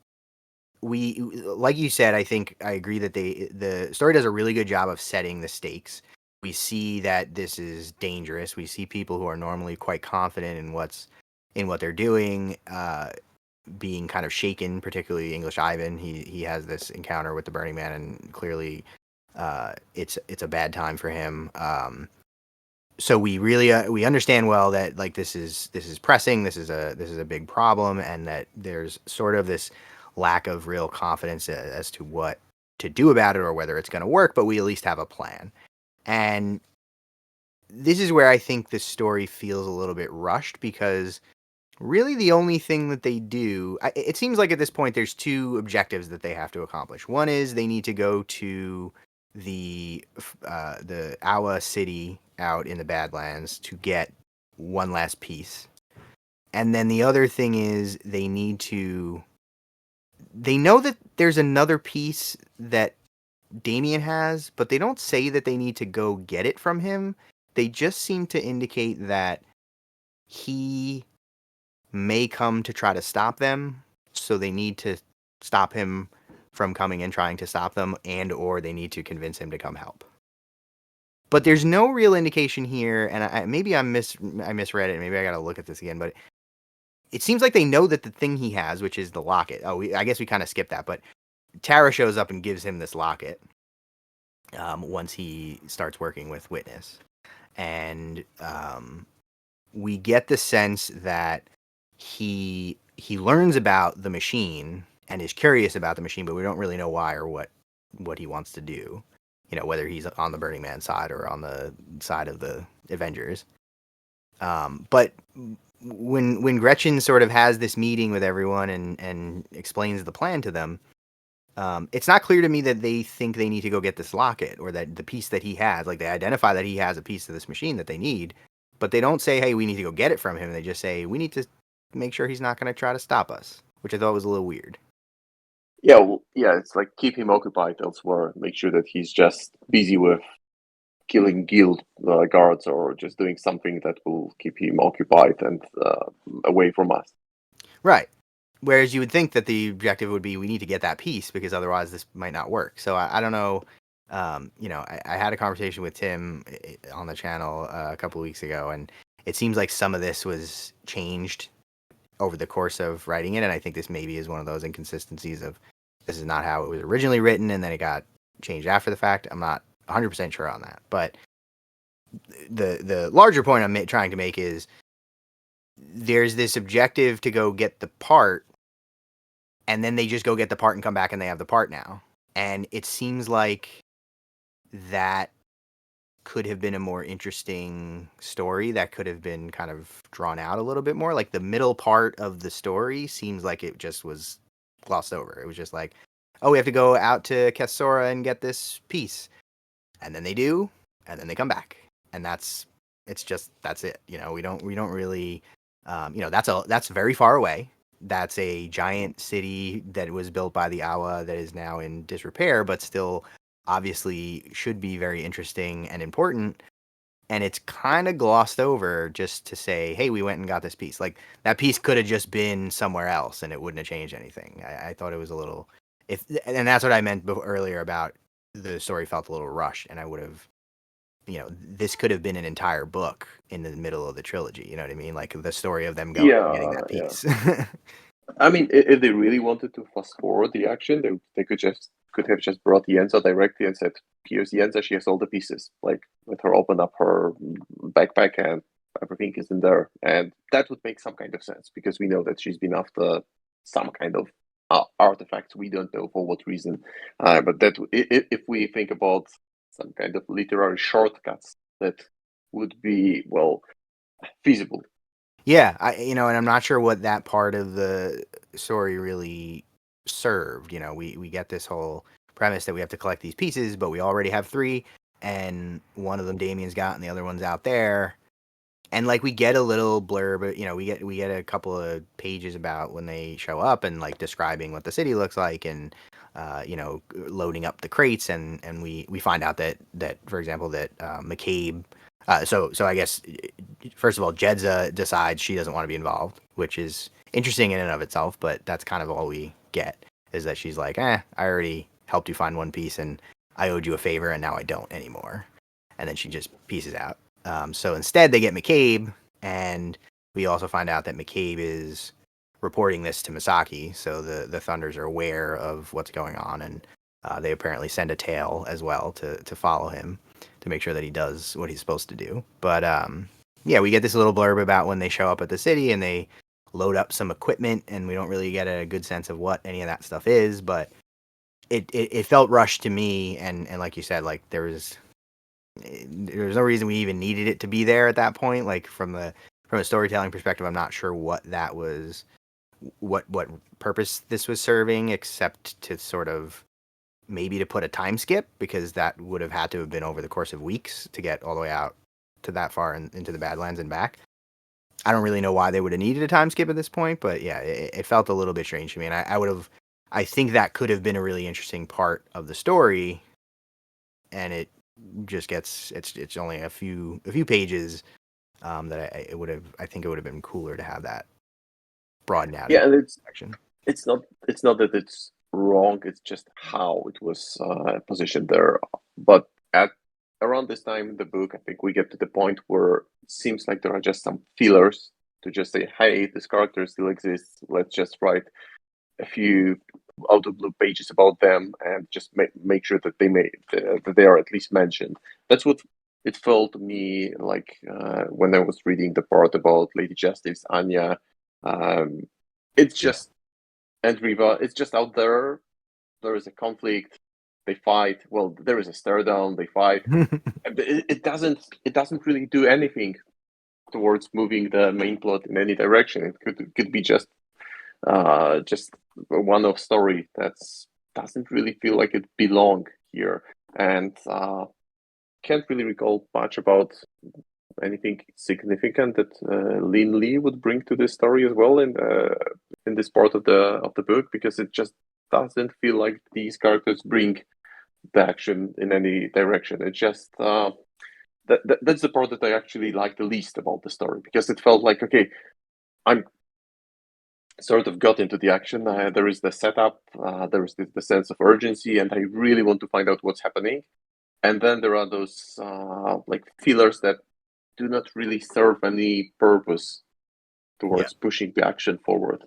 [SPEAKER 1] we, like you said, I think I agree that the story does a really good job of setting the stakes. We see that this is dangerous. We see people who are normally quite confident in what they're doing, being kind of shaken, particularly English Ivan. He has this encounter with the Burning Man, and clearly, it's a bad time for him. So we really we understand well that like this is pressing. This is a big problem, and that there's sort of this lack of real confidence as to what to do about it or whether it's going to work. But we at least have a plan, and this is where I think the story feels a little bit rushed because really the only thing that they do, it seems like at this point there's two objectives that they have to accomplish. One is they need to go to the Awa city out in the Badlands to get one last piece. And then the other thing is they know that there's another piece that Damien has, but they don't say that they need to go get it from him. They just seem to indicate that he may come to try to stop them, so they need to stop him from coming and trying to stop them, and or they need to convince him to come help. But there's no real indication here, and maybe I misread it. Maybe I got to look at this again. But it seems like they know that the thing he has, which is the locket. I guess we kind of skipped that. But Tara shows up and gives him this locket once he starts working with Witness, and we get the sense that he learns about the machine and is curious about the machine, but we don't really know why or what he wants to do. You know, whether he's on the Burning Man side or on the side of the Avengers. But when Gretchen sort of has this meeting with everyone and explains the plan to them, it's not clear to me that they think they need to go get this locket or that the piece that he has, like they identify that he has a piece of this machine that they need, but they don't say, hey, we need to go get it from him. They just say, we need to make sure he's not going to try to stop us, which I thought was a little weird.
[SPEAKER 2] Yeah, well, yeah, it's like keep him occupied elsewhere. Make sure that he's just busy with killing guild guards or just doing something that will keep him occupied and away from us.
[SPEAKER 1] Right. Whereas you would think that the objective would be we need to get that piece because otherwise this might not work. So I don't know. I had a conversation with Tim on the channel a couple of weeks ago, and it seems like some of this was changed over the course of writing it, and I think this maybe is one of those inconsistencies of this is not how it was originally written, and then it got changed after the fact. I'm not 100% sure on that, but the larger point I'm trying to make is there's this objective to go get the part, and then they just go get the part and come back and they have the part now, and it seems like that could have been a more interesting story that could have been kind of drawn out a little bit more. Like the middle part of the story seems like it just was glossed over. It was just like, oh, we have to go out to Kessora and get this piece. And then they do, and then they come back. And that's it. You know, we don't really that's very far away. That's a giant city that was built by the Awa that is now in disrepair, but still obviously should be very interesting and important. And it's kind of glossed over just to say, hey, we went and got this piece. Like that piece could have just been somewhere else and it wouldn't have changed anything. I thought it was a little, and that's what I meant earlier about the story felt a little rushed, and I would have, this could have been an entire book in the middle of the trilogy. You know what I mean? Like the story of them going and getting
[SPEAKER 2] Yeah,
[SPEAKER 1] that
[SPEAKER 2] yeah.
[SPEAKER 1] piece.
[SPEAKER 2] I mean, if they really wanted to fast forward the action, they could have just brought Yenza directly and said, "Here's Yenza. She has all the pieces. Like, let her open up her backpack and everything is in there." And that would make some kind of sense because we know that she's been after some kind of artifacts. We don't know for what reason, but that if we think about some kind of literary shortcuts, that would be feasible.
[SPEAKER 1] Yeah, and I'm not sure what that part of the story really served. We get this whole premise that we have to collect these pieces, but we already have three, and one of them Damien's got, and the other one's out there. And like we get a little blurb, we get a couple of pages about when they show up and like describing what the city looks like, and loading up the crates, and we find out that for example that McCabe. So I guess first of all, Jedza decides she doesn't want to be involved, which is interesting in and of itself. But that's kind of all we get is that she's like, I already helped you find one piece, and I owed you a favor, and now I don't anymore. And then she just pieces out. So instead, they get McCabe, and we also find out that McCabe is reporting this to Misaki. So the Thunders are aware of what's going on, and they apparently send a tail as well to follow him to make sure that he does what he's supposed to do. But yeah, we get this little blurb about when they show up at the city and they load up some equipment, and we don't really get a good sense of what any of that stuff is, but it felt rushed to me, and like you said, like there's no reason we even needed it to be there at that point. Like from a storytelling perspective, I'm not sure what that was, what purpose this was serving, except to sort of maybe to put a time skip, because that would have had to have been over the course of weeks to get all the way out to that far into the Badlands and back. I don't really know why they would have needed a time skip at this point, but yeah, it felt a little bit strange to me, and I would have, I think that could have been a really interesting part of the story, and it just gets, it's only a few pages, that it would have, I think it would have been cooler to have that broadened out
[SPEAKER 2] Yeah,
[SPEAKER 1] into
[SPEAKER 2] and
[SPEAKER 1] section.
[SPEAKER 2] it's not that it's wrong. It's just how it was positioned there. But at around this time in the book, I think we get to the point where it seems like there are just some fillers to just say, "Hey, this character still exists. Let's just write a few out of blue pages about them and just make sure that that they are at least mentioned." That's what it felt to me like when I was reading the part about Lady Justice, Anya. Um, it's
[SPEAKER 1] Yeah.
[SPEAKER 2] just and Riva. It's just out there. There is a conflict. They fight. Well, there is a stare down. They fight. And it doesn't really do anything towards moving the main plot in any direction. It could be just a one-off story that's doesn't really feel like it belong here, and can't really recall much about anything significant that Lin Lee would bring to this story as well in this part of the book, because it just doesn't feel like these characters bring the action in any direction. It just that's the part that I actually like the least about the story, because it felt like, okay, I'm sort of got into the action. There is the setup, there is the sense of urgency, and I really want to find out what's happening. And then there are those like fillers that do not really serve any purpose
[SPEAKER 1] Yeah.
[SPEAKER 2] towards pushing the action forward.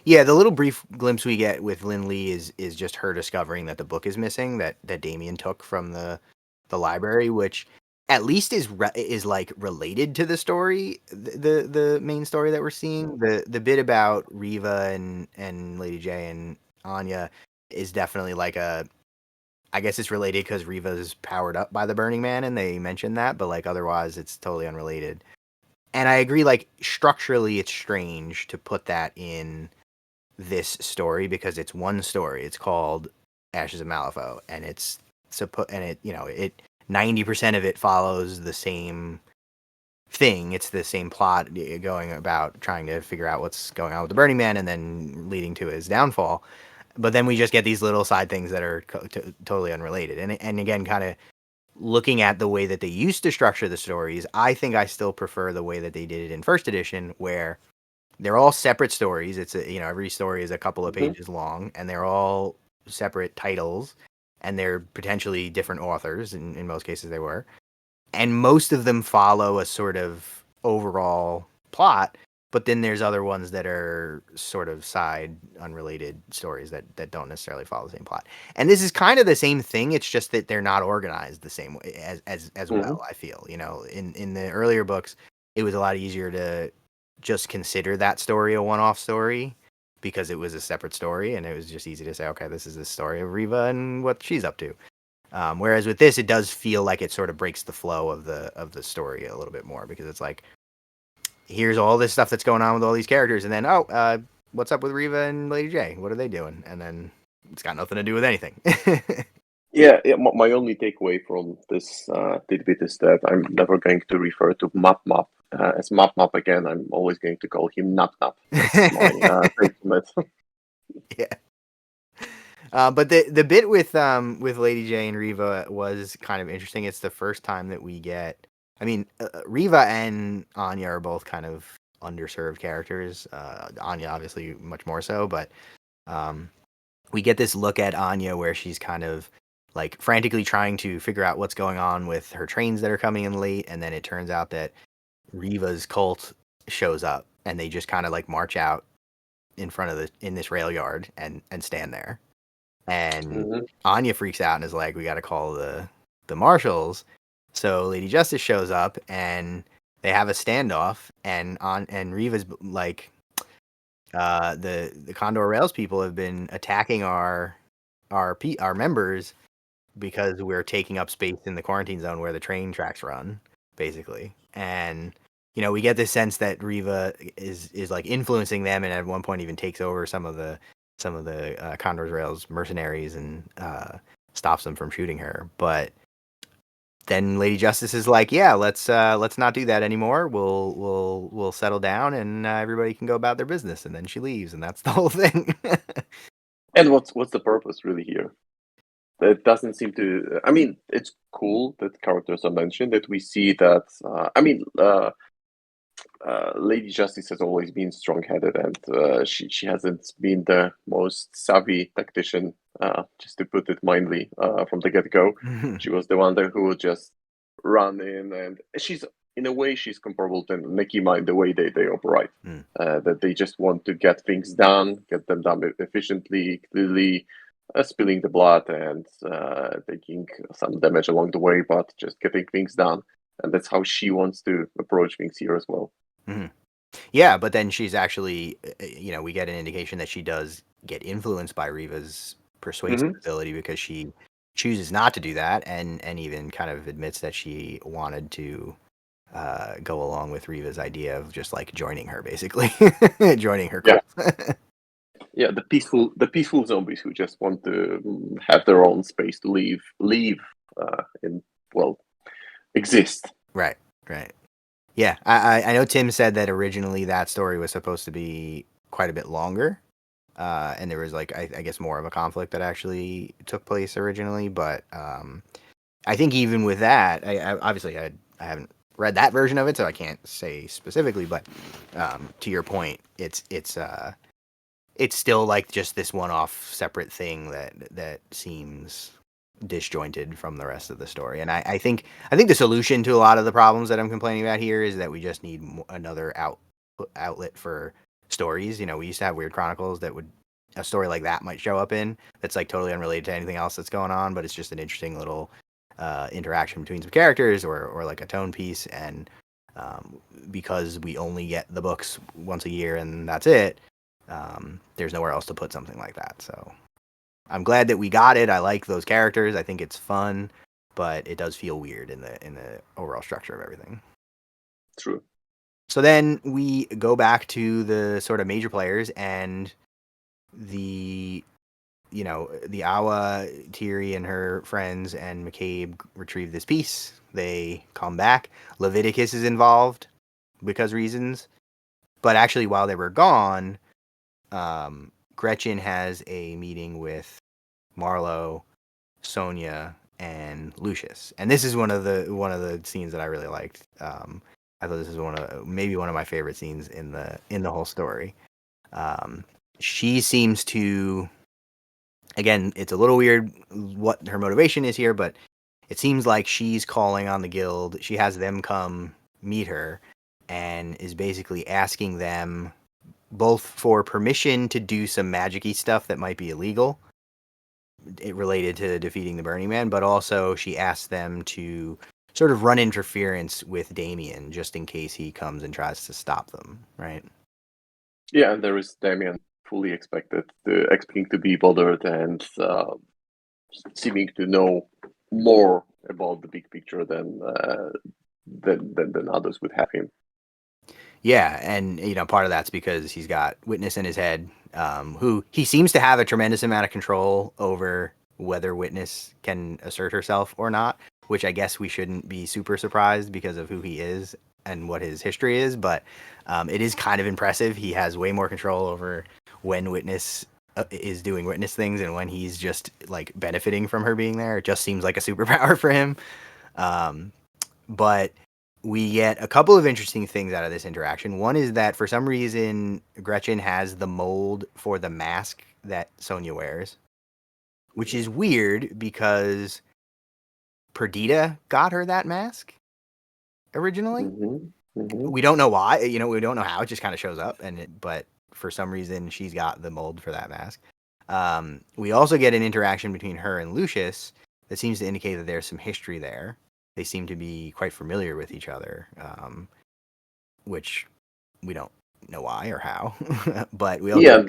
[SPEAKER 1] Yeah, the little brief glimpse we get with Lin Lee is just her discovering that the book is missing, that Damien took from the library, which at least is like related to the story, the main story that we're seeing. The bit about Riva and Lady J and Anya is definitely like a, I guess it's related because Riva's powered up by the Burning Man, and they mentioned that, but like otherwise it's totally unrelated. And I agree, like structurally it's strange to put that in this story because it's one story. It's called Ashes of Malifaux, and and it, 90% of it follows the same thing. It's the same plot, going about trying to figure out what's going on with the Burning Man and then leading to his downfall. But then we just get these little side things that are totally unrelated. And again, kind of looking at the way that they used to structure the stories, I think I still prefer the way that they did it in first edition, where they're all separate stories. It's every story is a couple of
[SPEAKER 2] Mm-hmm.
[SPEAKER 1] pages long, and they're all separate titles, and they're potentially different authors. In most cases, they were, and most of them follow a sort of overall plot. But then there's other ones that are sort of side, unrelated stories that don't necessarily follow the same plot. And this is kind of the same thing. It's just that they're not organized the same way as
[SPEAKER 2] Mm-hmm.
[SPEAKER 1] well. I feel, in the earlier books, it was a lot easier to just consider that story a one-off story because it was a separate story, and it was just easy to say, okay, this is the story of Riva and what she's up to. Whereas with this, it does feel like it sort of breaks the flow of the story a little bit more, because it's like, here's all this stuff that's going on with all these characters, and then what's up with Riva and Lady J? What are they doing? And then it's got nothing to do with anything.
[SPEAKER 2] Yeah. My only takeaway from this tidbit is that I'm never going to refer to Map Map as Map Map again. I'm always going to call him Nap Nap. That's my take on it.
[SPEAKER 1] Yeah. But the bit with Lady J and Riva was kind of interesting. It's the first time that we get. I mean, Riva and Anya are both kind of underserved characters. Anya obviously much more so, but um, we get this look at Anya where she's kind of like frantically trying to figure out what's going on with her trains that are coming in late, and then it turns out that Riva's cult shows up, and they just kind of like march out in front of in this rail yard and stand there. And
[SPEAKER 2] Mm-hmm.
[SPEAKER 1] Anya freaks out and is like, "We got to call the marshals." So Lady Justice shows up, and they have a standoff. And Riva's like, the Condor Rails people have been attacking our members because we're taking up space in the quarantine zone where the train tracks run, basically. And we get this sense that Riva is like influencing them, and at one point even takes over some of the Condor's Rails mercenaries and stops them from shooting her. But then Lady Justice is like, yeah, let's not do that anymore. We'll settle down and everybody can go about their business. And then she leaves, and that's the whole thing.
[SPEAKER 2] And what's the purpose really here? It doesn't seem to. I mean, it's cool that characters are mentioned. That we see that. Lady Justice has always been strong-headed, and she hasn't been the most savvy tactician. Just to put it mildly, from the get-go, she was the one who would just run in, and she's in a way she's comparable to Nekima in the way they operate. That they just want to get things done, get them done efficiently, clearly, spilling the blood and taking some damage along the way, but just getting things done. And that's how she wants to approach things here as well.
[SPEAKER 1] Mm-hmm. Yeah, but then she's actually, we get an indication that she does get influenced by Riva's persuasive ability, because she chooses not to do that, and even kind of admits that she wanted to go along with Riva's idea of just like joining her, basically, joining her cult.
[SPEAKER 2] Yeah, the peaceful zombies who just want to have their own space to live, and well, exist.
[SPEAKER 1] Right. Yeah, I know Tim said that originally that story was supposed to be quite a bit longer, and there was like I guess more of a conflict that actually took place originally. But I think even with that, I obviously I haven't read that version of it, so I can't say specifically. But to your point, it's still like just this one-off separate thing that seems disjointed from the rest of the story. And I think the solution to a lot of the problems that I'm complaining about here is that we just need another outlet for stories. We used to have Weird Chronicles that would a story like that might show up in, that's like totally unrelated to anything else that's going on, but it's just an interesting little interaction between some characters, or like a tone piece. And because we only get the books once a year and that's it, there's nowhere else to put something like that. So I'm glad that we got it. I like those characters. I think it's fun, but it does feel weird in the overall structure of everything.
[SPEAKER 2] True.
[SPEAKER 1] So then we go back to the sort of major players, and the Awa, Tiri and her friends and McCabe retrieve this piece. They come back. Leviticus is involved because reasons. But actually, while they were gone, Gretchen has a meeting with Marlowe, Sonia, and Lucius, and this is one of the scenes that I really liked. I thought this is maybe one of my favorite scenes in the whole story. She seems to, again, it's a little weird what her motivation is here, but it seems like she's calling on the guild. She has them come meet her and is basically asking them both for permission to do some magic-y stuff that might be illegal, related to defeating the Burning Man, but also she asks them to sort of run interference with Damien just in case he comes and tries to stop them, right?
[SPEAKER 2] Yeah, and there is Damien fully expecting to be bothered and seeming to know more about the big picture than others would have him.
[SPEAKER 1] Yeah, and part of that's because he's got Witness in his head, who he seems to have a tremendous amount of control over whether Witness can assert herself or not, which I guess we shouldn't be super surprised because of who he is and what his history is, but it is kind of impressive. He has way more control over when Witness is doing Witness things and when he's just like benefiting from her being there. It just seems like a superpower for him. But we get a couple of interesting things out of this interaction. One is that for some reason, Gretchen has the mold for the mask that Sonia wears, which is weird because Perdita got her that mask originally. We don't know why. We don't know how. It just kind of shows up, but for some reason, she's got the mold for that mask. We also get an interaction between her and Lucius that seems to indicate that there's some history there. They seem to be quite familiar with each other, which we don't know why or how. But we also...
[SPEAKER 2] Yeah,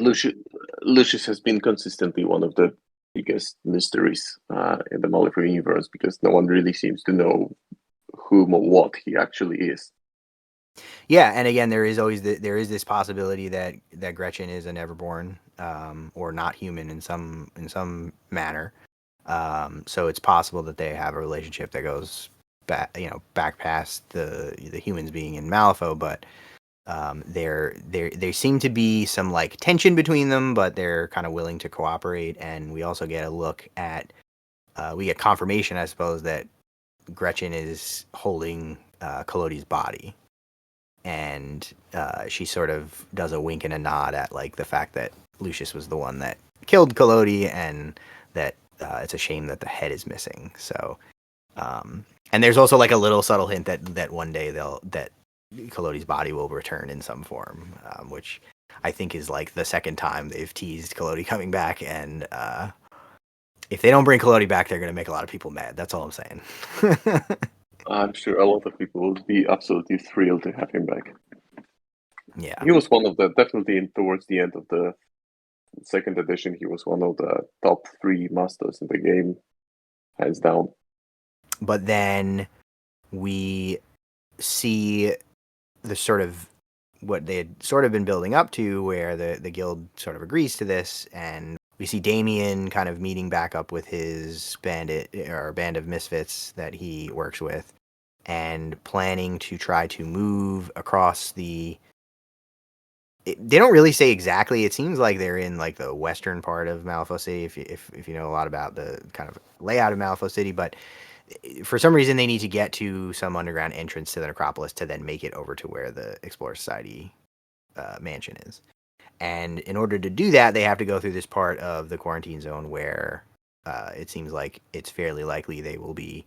[SPEAKER 2] Lucius has been consistently one of the biggest mysteries in the Malifaux universe, because no one really seems to know whom or what he actually is.
[SPEAKER 1] Yeah, and again, there is always there is this possibility that Gretchen is a Neverborn, or not human in some manner. So it's possible that they have a relationship that goes back, back past the humans being in Malifaux. But there seem to be some like tension between them, but they're kind of willing to cooperate. And we also get a look at we get confirmation, I suppose, that Gretchen is holding Collodi's body, and she sort of does a wink and a nod at like the fact that Lucius was the one that killed Collodi, and that it's a shame that the head is missing. So, and there's also like a little subtle hint that one day that Collodi's body will return in some form, which I think is like the second time they've teased Collodi coming back, and if they don't bring Collodi back, they're gonna make a lot of people mad. That's all I'm saying.
[SPEAKER 2] I'm sure a lot of people would be absolutely thrilled to have him back.
[SPEAKER 1] Yeah.
[SPEAKER 2] He was one of the definitely towards the end of the second edition. He was one of the top 3 masters in the game, hands down.
[SPEAKER 1] But then we see the sort of what they had sort of been building up to, where the guild sort of agrees to this, and we see Damien kind of meeting back up with his band of misfits that he works with, and planning to try to move across they don't really say exactly. It seems like they're in like the western part of Malifaux City, if you know a lot about the kind of layout of Malifaux City. But for some reason, they need to get to some underground entrance to the necropolis to then make it over to where the Explorer Society mansion is. And in order to do that, they have to go through this part of the quarantine zone where it seems like it's fairly likely they will be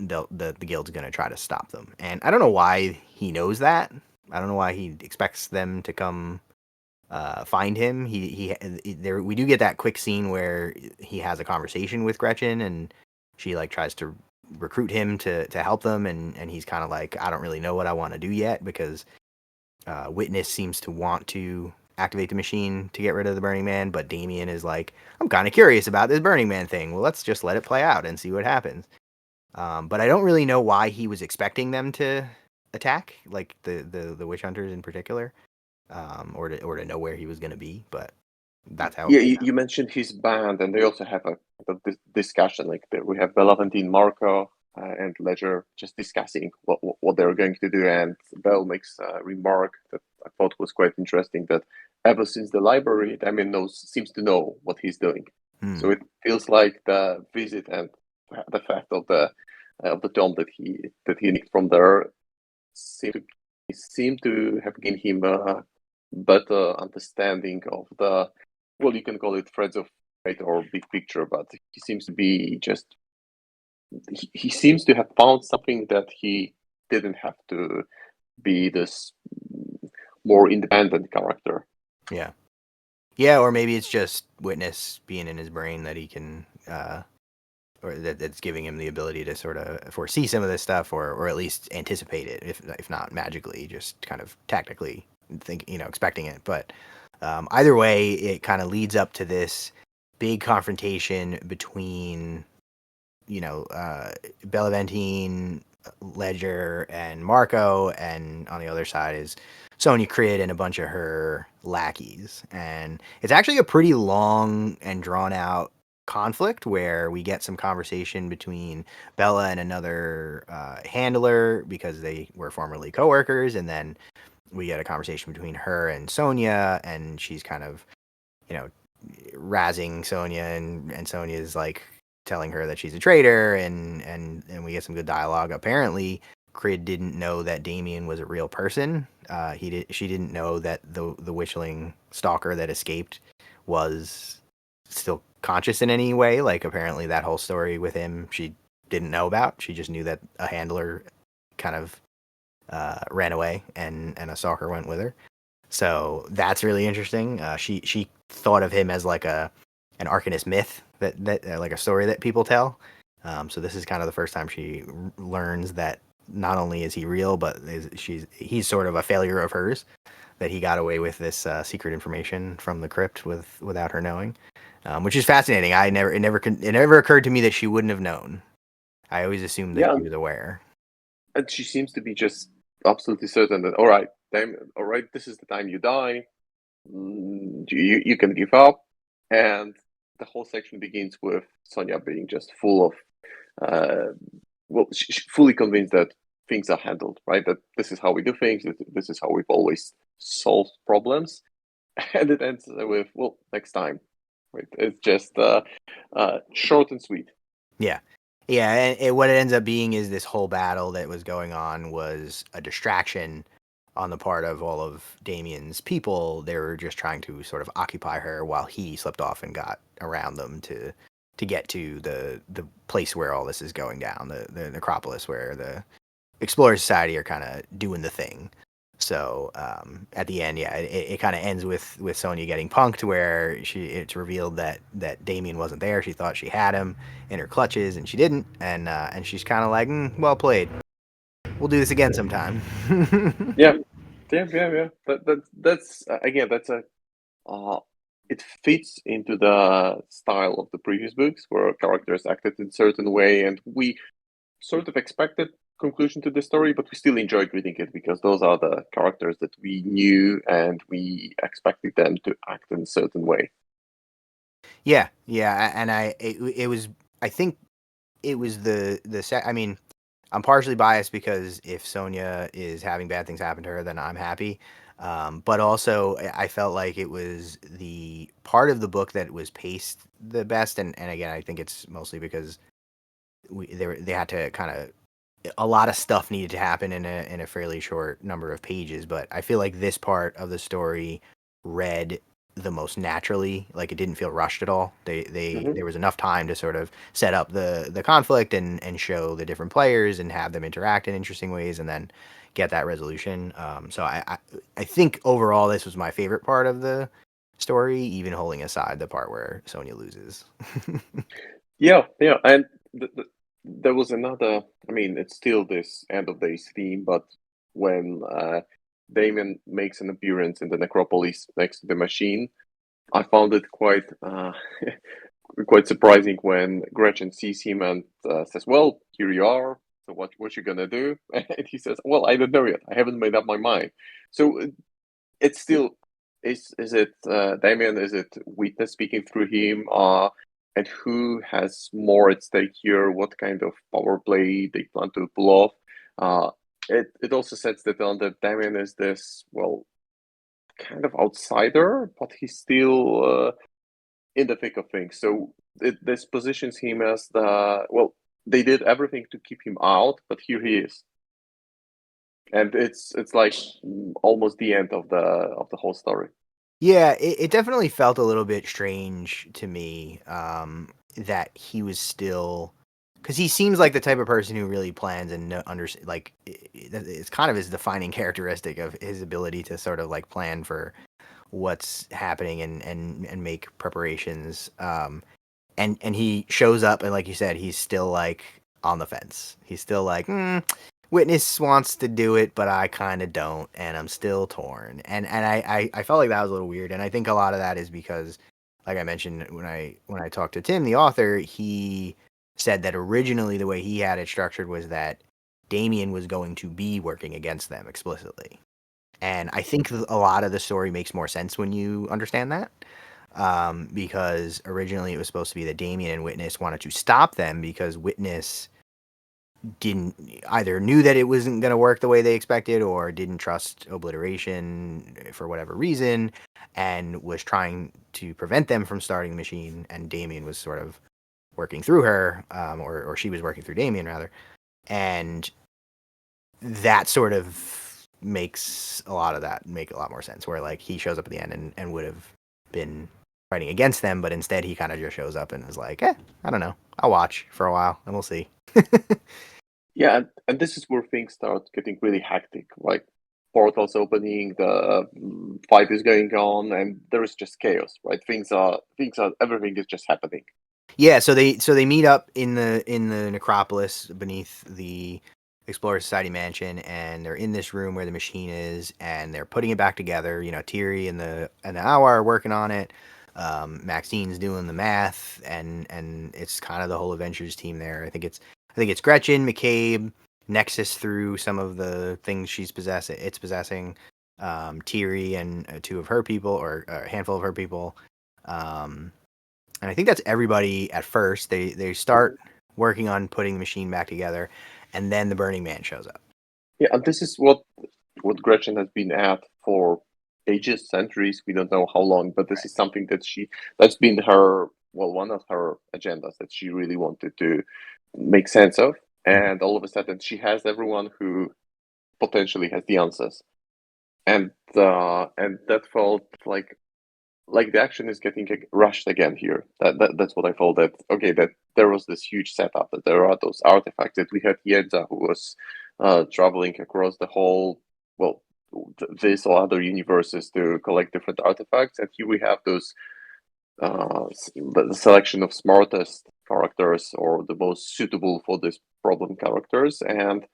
[SPEAKER 1] the guild's going to try to stop them. And I don't know why he knows that. I don't know why he expects them to come find him. There we do get that quick scene where he has a conversation with Gretchen, and she like tries to recruit him to help them, and he's kind of like, I don't really know what I want to do yet, because Witness seems to want to activate the machine to get rid of the Burning Man, but Damien is like, I'm kind of curious about this Burning Man thing. Well, let's just let it play out and see what happens. But I don't really know why he was expecting them to attack, like the witch hunters in particular, or to know where he was going to be. But that's how it
[SPEAKER 2] Yeah,
[SPEAKER 1] played
[SPEAKER 2] you mentioned his band, and they also have a discussion. Like we have Belaventine, Marco, and Ledger just discussing what they're going to do. And Bell makes a remark that I thought was quite interesting. That ever since the library, Damien seems to know what he's doing.
[SPEAKER 1] out.
[SPEAKER 2] So it feels like the visit and the fact of the tome that he nicked from there seem to have given him a better understanding of the, well, you can call it threads of fate or big picture, but he seems to be just he seems to have found something that he didn't have to be this more independent character.
[SPEAKER 1] Yeah, yeah, or maybe it's just Witness being in his brain that he can, or that's giving him the ability to sort of foresee some of this stuff, or at least anticipate it, if not magically, just kind of tactically expecting it. But either way, it kind of leads up to this big confrontation between Belaventine, Ledger, and Marco, and on the other side is Sonya Crid and a bunch of her lackeys. And it's actually a pretty long and drawn out conflict where we get some conversation between Bella and another handler, because they were formerly coworkers, and then we get a conversation between her and Sonya, and she's kind of, you know, razzing Sonya, and Sonya's like telling her that she's a traitor, and we get some good dialogue. Apparently, Crid didn't know that Damien was a real person. She didn't know that the witchling stalker that escaped was still conscious in any way. Like, apparently that whole story with him, she didn't know about. She just knew that a handler kind of ran away, and a stalker went with her. So that's really interesting. She thought of him as like an Arcanist myth that like a story that people tell. So this is kind of the first time she learns that not only is he real, but he's sort of a failure of hers, that he got away with this secret information from the crypt without her knowing, which is fascinating. It never occurred to me that she wouldn't have known. I always assumed that
[SPEAKER 2] Yeah,
[SPEAKER 1] she was aware.
[SPEAKER 2] and she seems to be just absolutely certain that all right, Damien, all right, this is the time you die. You can give up, and the whole section begins with Sonia being just full of, uh, well, she's fully convinced that things are handled, right? That this is how we do things. This is how we've always solved problems, and it ends with, well, next time. Right? It's just short and sweet.
[SPEAKER 1] Yeah. Yeah, and what it ends up being is this whole battle that was going on was a distraction on the part of all of Damien's people. They were just trying to sort of occupy her while he slipped off and got around them to get to the place where all this is going down, the necropolis where the Explorer Society are kind of doing the thing. So at the end, yeah, it kind of ends with Sonya getting punked, where it's revealed that Damien wasn't there. She thought she had him in her clutches, and she didn't. And she's kind of like, well played. We'll do this again sometime.
[SPEAKER 2] Yeah, yeah. That's again, that's a it fits into the style of the previous books where characters acted in a certain way, and we sort of expected conclusion to the story, but we still enjoyed reading it because those are the characters that we knew and we expected them to act in a certain way.
[SPEAKER 1] Yeah, and it was, I think it was I mean, I'm partially biased because if Sonya is having bad things happen to her, then I'm happy. But also, I felt like it was the part of the book that was paced the best, and again, I think it's mostly because they had to kind of, a lot of stuff needed to happen in a fairly short number of pages. But I feel like this part of the story read the most naturally. Like, it didn't feel rushed at all.
[SPEAKER 2] Mm-hmm.
[SPEAKER 1] There was enough time to sort of set up the conflict and show the different players and have them interact in interesting ways, and then get that resolution. So I think overall this was my favorite part of the story, even holding aside the part where Sonya loses.
[SPEAKER 2] Yeah, and there was another. I mean, it's still this end of days theme, but when Damon makes an appearance in the necropolis next to the machine, I found it quite quite surprising when Gretchen sees him and says, "Well, here you are. So what you gonna do?" And he says, "Well, I don't know yet. I haven't made up my mind." So it's still, is it Damien? Is it Witness speaking through him? And who has more at stake here? What kind of power play they plan to pull off? It also sets that on that Damien is this, well, kind of outsider, but he's still in the thick of things. So this positions him as the, well, they did everything to keep him out, but here he is, and it's like almost the end of the whole story.
[SPEAKER 1] Yeah, it definitely felt a little bit strange to me, that he was still, because he seems like the type of person who really plans and like it's kind of his defining characteristic of his ability to sort of like plan for what's happening and make preparations. And he shows up, and like you said, he's still like on the fence. He's still like, Witness wants to do it, but I kind of don't, and I'm still torn. And I felt like that was a little weird, and I think a lot of that is because, like I mentioned when I talked to Tim, the author, he said that originally the way he had it structured was that Damien was going to be working against them explicitly. And I think a lot of the story makes more sense when you understand that. Because originally it was supposed to be that Damien and Witness wanted to stop them because Witness didn't, either knew that it wasn't going to work the way they expected or didn't trust obliteration for whatever reason, and was trying to prevent them from starting the machine. And Damien was sort of working through her, or she was working through Damien rather. And that sort of makes a lot of that make a lot more sense, where like he shows up at the end and would have been fighting against them, but instead he kind of just shows up and is like, I don't know, I'll watch for a while and we'll see.
[SPEAKER 2] Yeah, and this is where things start getting really hectic. Like portals opening, the fight is going on, and there is just chaos. Right? Things are everything is just happening.
[SPEAKER 1] Yeah, so they meet up in the necropolis beneath the Explorer Society mansion, and they're in this room where the machine is, and they're putting it back together. You know, Thierry and the Hour are working on it. Maxine's doing the math, and it's kind of the whole Adventures team there. I think it's Gretchen, McCabe, Nexus through some of the things it's possessing. Thierry and two of her people, or a handful of her people. Um, And I think that's everybody at first. They start working on putting the machine back together, and then the Burning Man shows up.
[SPEAKER 2] Yeah, and this is what Gretchen has been at for ages, centuries. We don't know how long, but this
[SPEAKER 1] Right.
[SPEAKER 2] is something that's been her, well, one of her agendas that she really wanted to make sense of. And all of a sudden, she has everyone who potentially has the answers, and that felt like the action is getting rushed again here. That's what I felt. That okay, that there was this huge setup, that there are those artifacts, that we had Yedza who was traveling across the whole, well, this or other universes to collect different artifacts, and here we have those the selection of smartest characters or the most suitable for this problem characters, and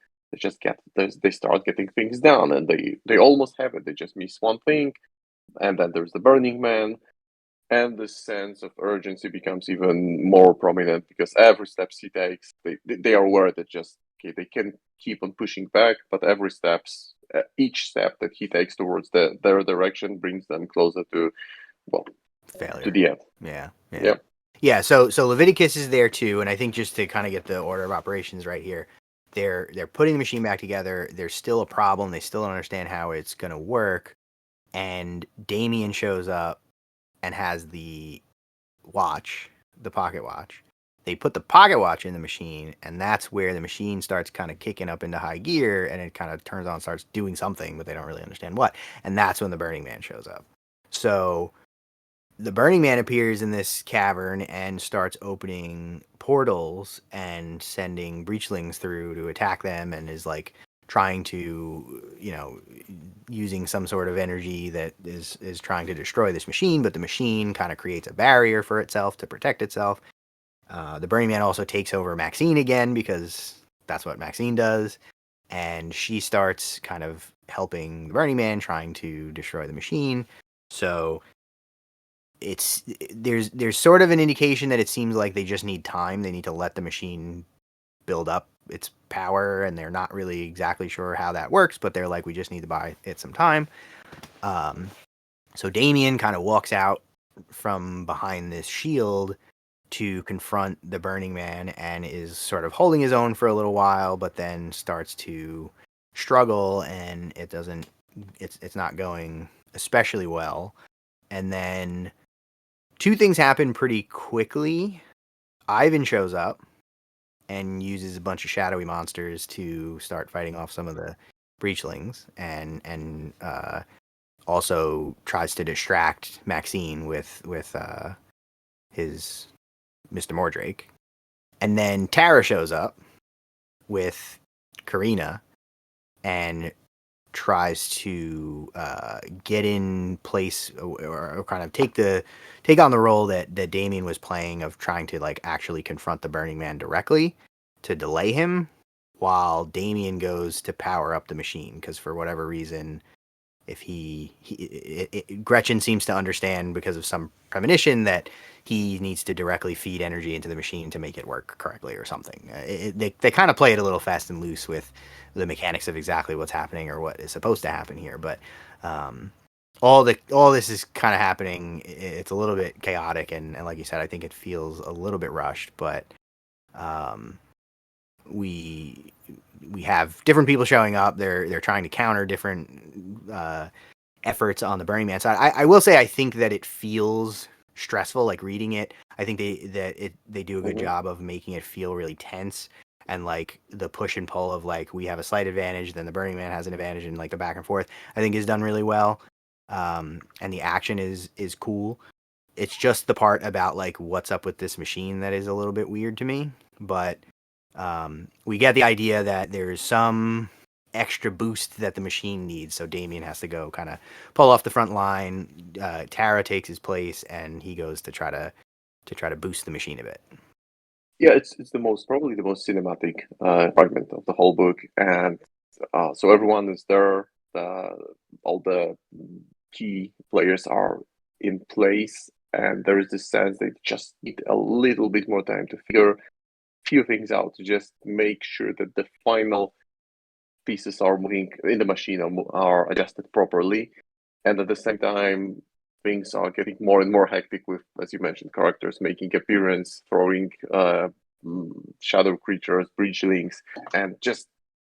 [SPEAKER 2] they start getting things done, and they almost have it. They just miss one thing, and then there's the Burning Man, and the sense of urgency becomes even more prominent because every step he takes, they are aware that just okay, they can keep on pushing back, but each step that he takes towards their direction brings them closer to, well, to
[SPEAKER 1] Failure.
[SPEAKER 2] the end.
[SPEAKER 1] Yeah, yeah,
[SPEAKER 2] Yeah.
[SPEAKER 1] yeah. So Leviticus is there too, and I think just to kind of get the order of operations right here, they're putting the machine back together. There's still a problem. They still don't understand how it's gonna work, and Damien shows up and has the watch, the pocket watch. They put the pocket watch in the machine, and that's where the machine starts kind of kicking up into high gear, and it kind of turns on, starts doing something, but they don't really understand what. And that's when the Burning Man shows up. So the Burning Man appears in this cavern and starts opening portals and sending breachlings through to attack them, and is like trying to, using some sort of energy that is trying to destroy this machine, but the machine kind of creates a barrier for itself to protect itself. The Burning Man also takes over Maxine again because that's what Maxine does, and she starts kind of helping the Burning Man trying to destroy the machine. So it's there's sort of an indication that it seems like they just need time. They need to let the machine build up its power, and they're not really exactly sure how that works, but they're like, we just need to buy it some time. Um, so Damien kind of walks out from behind this shield to confront the Burning Man and is sort of holding his own for a little while, but then starts to struggle, and it's not going especially well. And then two things happen pretty quickly. Ivan shows up and uses a bunch of shadowy monsters to start fighting off some of the breachlings, and also tries to distract Maxine with his Mr. Mordrake. And then Tara shows up with Karina and tries to get in place, or kind of take on the role that Damien was playing of trying to like actually confront the Burning Man directly to delay him while Damien goes to power up the machine, because for whatever reason, if Gretchen seems to understand because of some premonition that he needs to directly feed energy into the machine to make it work correctly or something. They kind of play it a little fast and loose with the mechanics of exactly what's happening or what is supposed to happen here, but um, all this is kind of happening. It's a little bit chaotic, and like you said, I think it feels a little bit rushed, but um, we we have different people showing up. They're trying to counter different efforts on the Burning Man side. I will say I think that it feels stressful, like reading it. I think they do a good
[SPEAKER 2] Hmm.
[SPEAKER 1] job of making it feel really tense, and like the push and pull of like we have a slight advantage, then the Burning Man has an advantage, and like the back and forth I think is done really well. And the action is cool. It's just the part about like what's up with this machine that is a little bit weird to me. But we get the idea that there's some extra boost that the machine needs, so Damien has to go kind of pull off the front line. Tara takes his place, and he goes to try to boost the machine a bit.
[SPEAKER 2] Yeah, it's probably the most cinematic fragment of the whole book, and so everyone is there. All the key players are in place, and there is this sense they just need a little bit more time to figure few things out to just make sure that the final pieces are moving in the machine are adjusted properly, and at the same time, things are getting more and more hectic with, as you mentioned, characters making appearance, throwing shadow creatures, breachlings, and just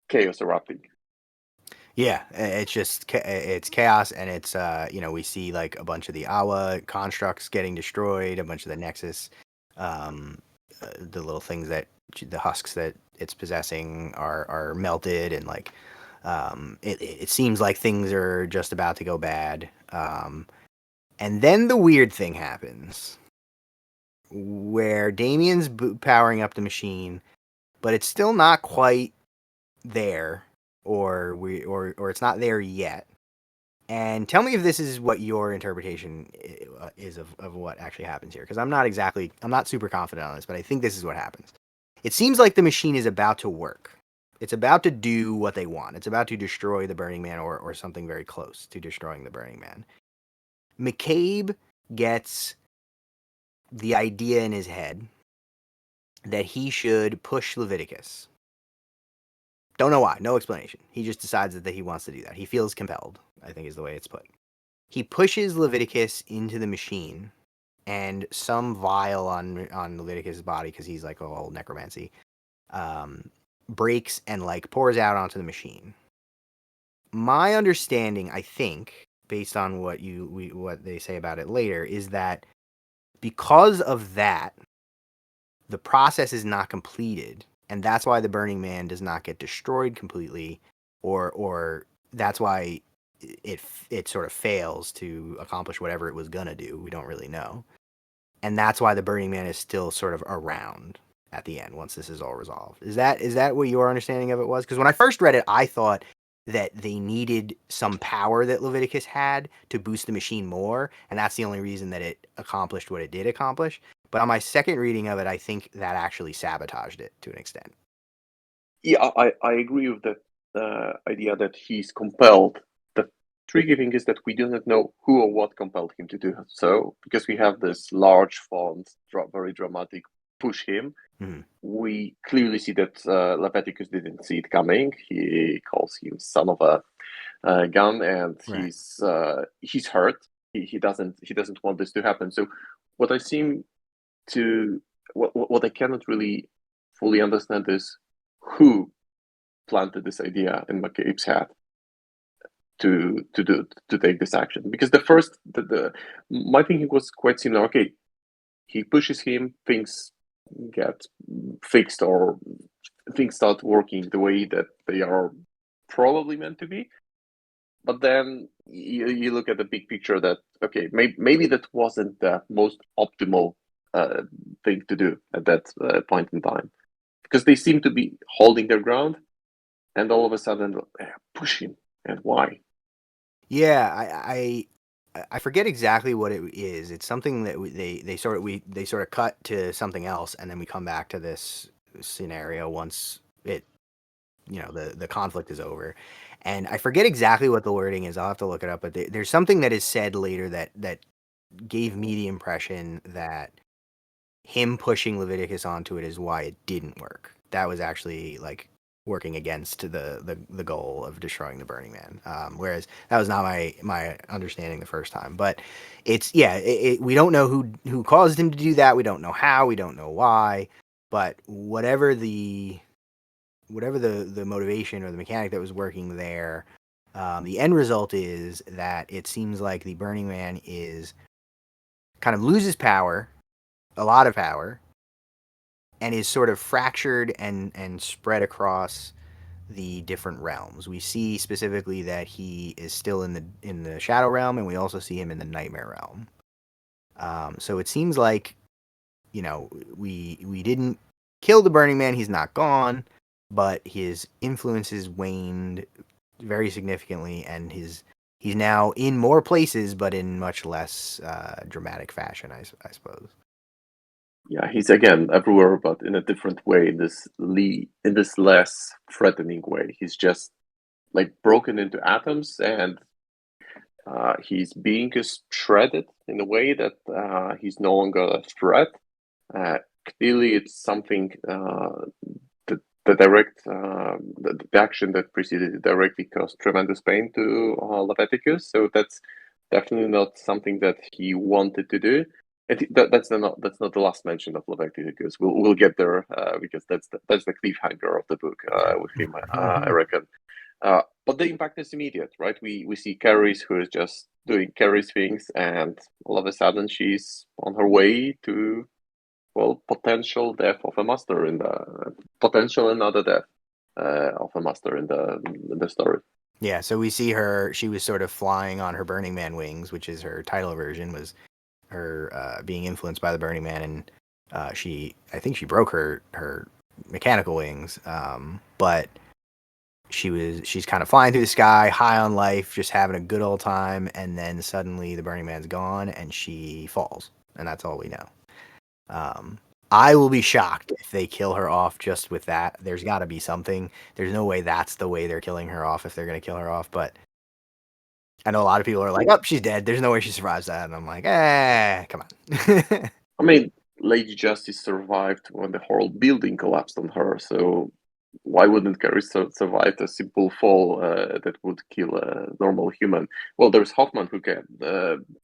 [SPEAKER 2] chaos erupting.
[SPEAKER 1] Yeah, it's chaos, and it's we see like a bunch of the Awa constructs getting destroyed, a bunch of the Nexus, um, the little things that the husks that it's possessing are melted, and like it seems like things are just about to go bad. And then the weird thing happens where Damien's powering up the machine, but it's still not quite there, or it's not there yet. And tell me if this is what your interpretation is of what actually happens here, because I'm not super confident on this, but I think this is what happens. It seems like the machine is about to work. It's about to do what they want. It's about to destroy the Burning Man, or something very close to destroying the Burning Man. McCabe gets the idea in his head that he should push Leviticus. Don't know why, no explanation. He just decides that he wants to do that. He feels compelled, I think is the way it's put. He pushes Leviticus into the machine, and some vial on Leviticus' body, because he's like all necromancy, breaks and like pours out onto the machine. My understanding, I think, based on what they say about it later, is that because of that, the process is not completed, and that's why the Burning Man does not get destroyed completely, or that's why it sort of fails to accomplish whatever it was gonna do. We don't really know, and that's why the Burning Man is still sort of around at the end once this is all resolved. Is that what your understanding of it was? Because when I first read it, I thought that they needed some power that Leviticus had to boost the machine more, and that's the only reason that it accomplished what it did accomplish. But on my second reading of it, I think that actually sabotaged it to an extent.
[SPEAKER 2] Yeah, I agree with that idea that he's compelled. The tricky thing is that we do not know who or what compelled him to do so, because we have this large font, very dramatic, push him.
[SPEAKER 1] Mm-hmm.
[SPEAKER 2] We clearly see that Leviticus didn't see it coming. He calls him son of a gun, and
[SPEAKER 1] Right.
[SPEAKER 2] he's hurt. He doesn't want this to happen. So what I seem to what I cannot really fully understand is who planted this idea in McCabe's head to take this action. Because the my thinking was quite similar. Okay, he pushes him, things get fixed, or things start working the way that they are probably meant to be. But then you look at the big picture that, okay, maybe that wasn't the most optimal thing to do at that point in time, because they seem to be holding their ground, and all of a sudden push him. And why?
[SPEAKER 1] Yeah, I forget exactly what it is. It's something that they sort of cut to something else, and then we come back to this scenario once the conflict is over. And I forget exactly what the wording is. I'll have to look it up. But there's something that is said later that gave me the impression that him pushing Leviticus onto it is why it didn't work. That was actually like working against the goal of destroying the Burning Man. Whereas that was not my understanding the first time. But we don't know who caused him to do that. We don't know how. We don't know why. But whatever the motivation or the mechanic that was working there, the end result is that it seems like the Burning Man is kind of loses power, a lot of power, and is sort of fractured and spread across the different realms. We see specifically that he is still in the Shadow Realm, and we also see him in the Nightmare Realm. So it seems like we didn't kill the Burning Man. He's not gone, but his influences waned very significantly, and he's now in more places, but in much less dramatic fashion, I suppose.
[SPEAKER 2] Yeah, he's again everywhere, but in a different way. In this less threatening way. He's just like broken into atoms, and he's being shredded in a way that he's no longer a threat. Uh, Clearly, it's something the action that preceded it directly caused tremendous pain to Leviticus. So definitely not something that he wanted to do. That's not the last mention of Leviticus. We'll get there because that's the cliffhanger of the book with him. I reckon. But the impact is immediate, right? We see Carys who is just doing Carys things, and all of a sudden she's on her way to, well, potential death of a master in the potential another death of a master in the story.
[SPEAKER 1] Yeah, so we see her. She was sort of flying on her Burning Man wings, which is her title version. Was her being influenced by the Burning Man, and I think she broke her mechanical wings. But she's kind of flying through the sky, high on life, just having a good old time, and then suddenly the Burning Man's gone, and she falls, and that's all we know. I will be shocked if they kill her off just with that. There's got to be something. There's no way that's the way they're killing her off if they're going to kill her off. But I know a lot of people are like, "Oh, she's dead. There's no way she survives that." And I'm like, come on.
[SPEAKER 2] I mean, Lady Justice survived when the whole building collapsed on her, so why wouldn't Carrie survive a simple fall that would kill a normal human? Well, there's Hoffman who can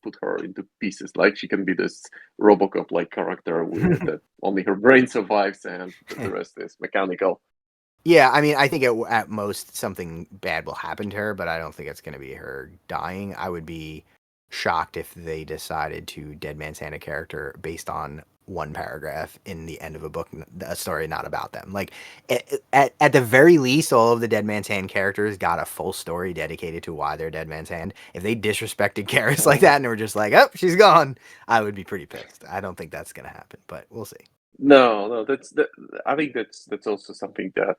[SPEAKER 2] put her into pieces. Like she can be this Robocop-like character that only her brain survives, and the rest is mechanical.
[SPEAKER 1] Yeah, I mean, I think at most something bad will happen to her, but I don't think it's going to be her dying. I would be shocked if they decided to Dead Man Santa character based on one paragraph in the end of a book, a story not about them. Like at the very least, all of the Dead Man's Hand characters got a full story dedicated to why they're Dead Man's Hand. If they disrespected Karis like that and were just like, "Oh, she's gone," I would be pretty pissed. I don't think that's going to happen, but we'll see.
[SPEAKER 2] No, I think that's also something that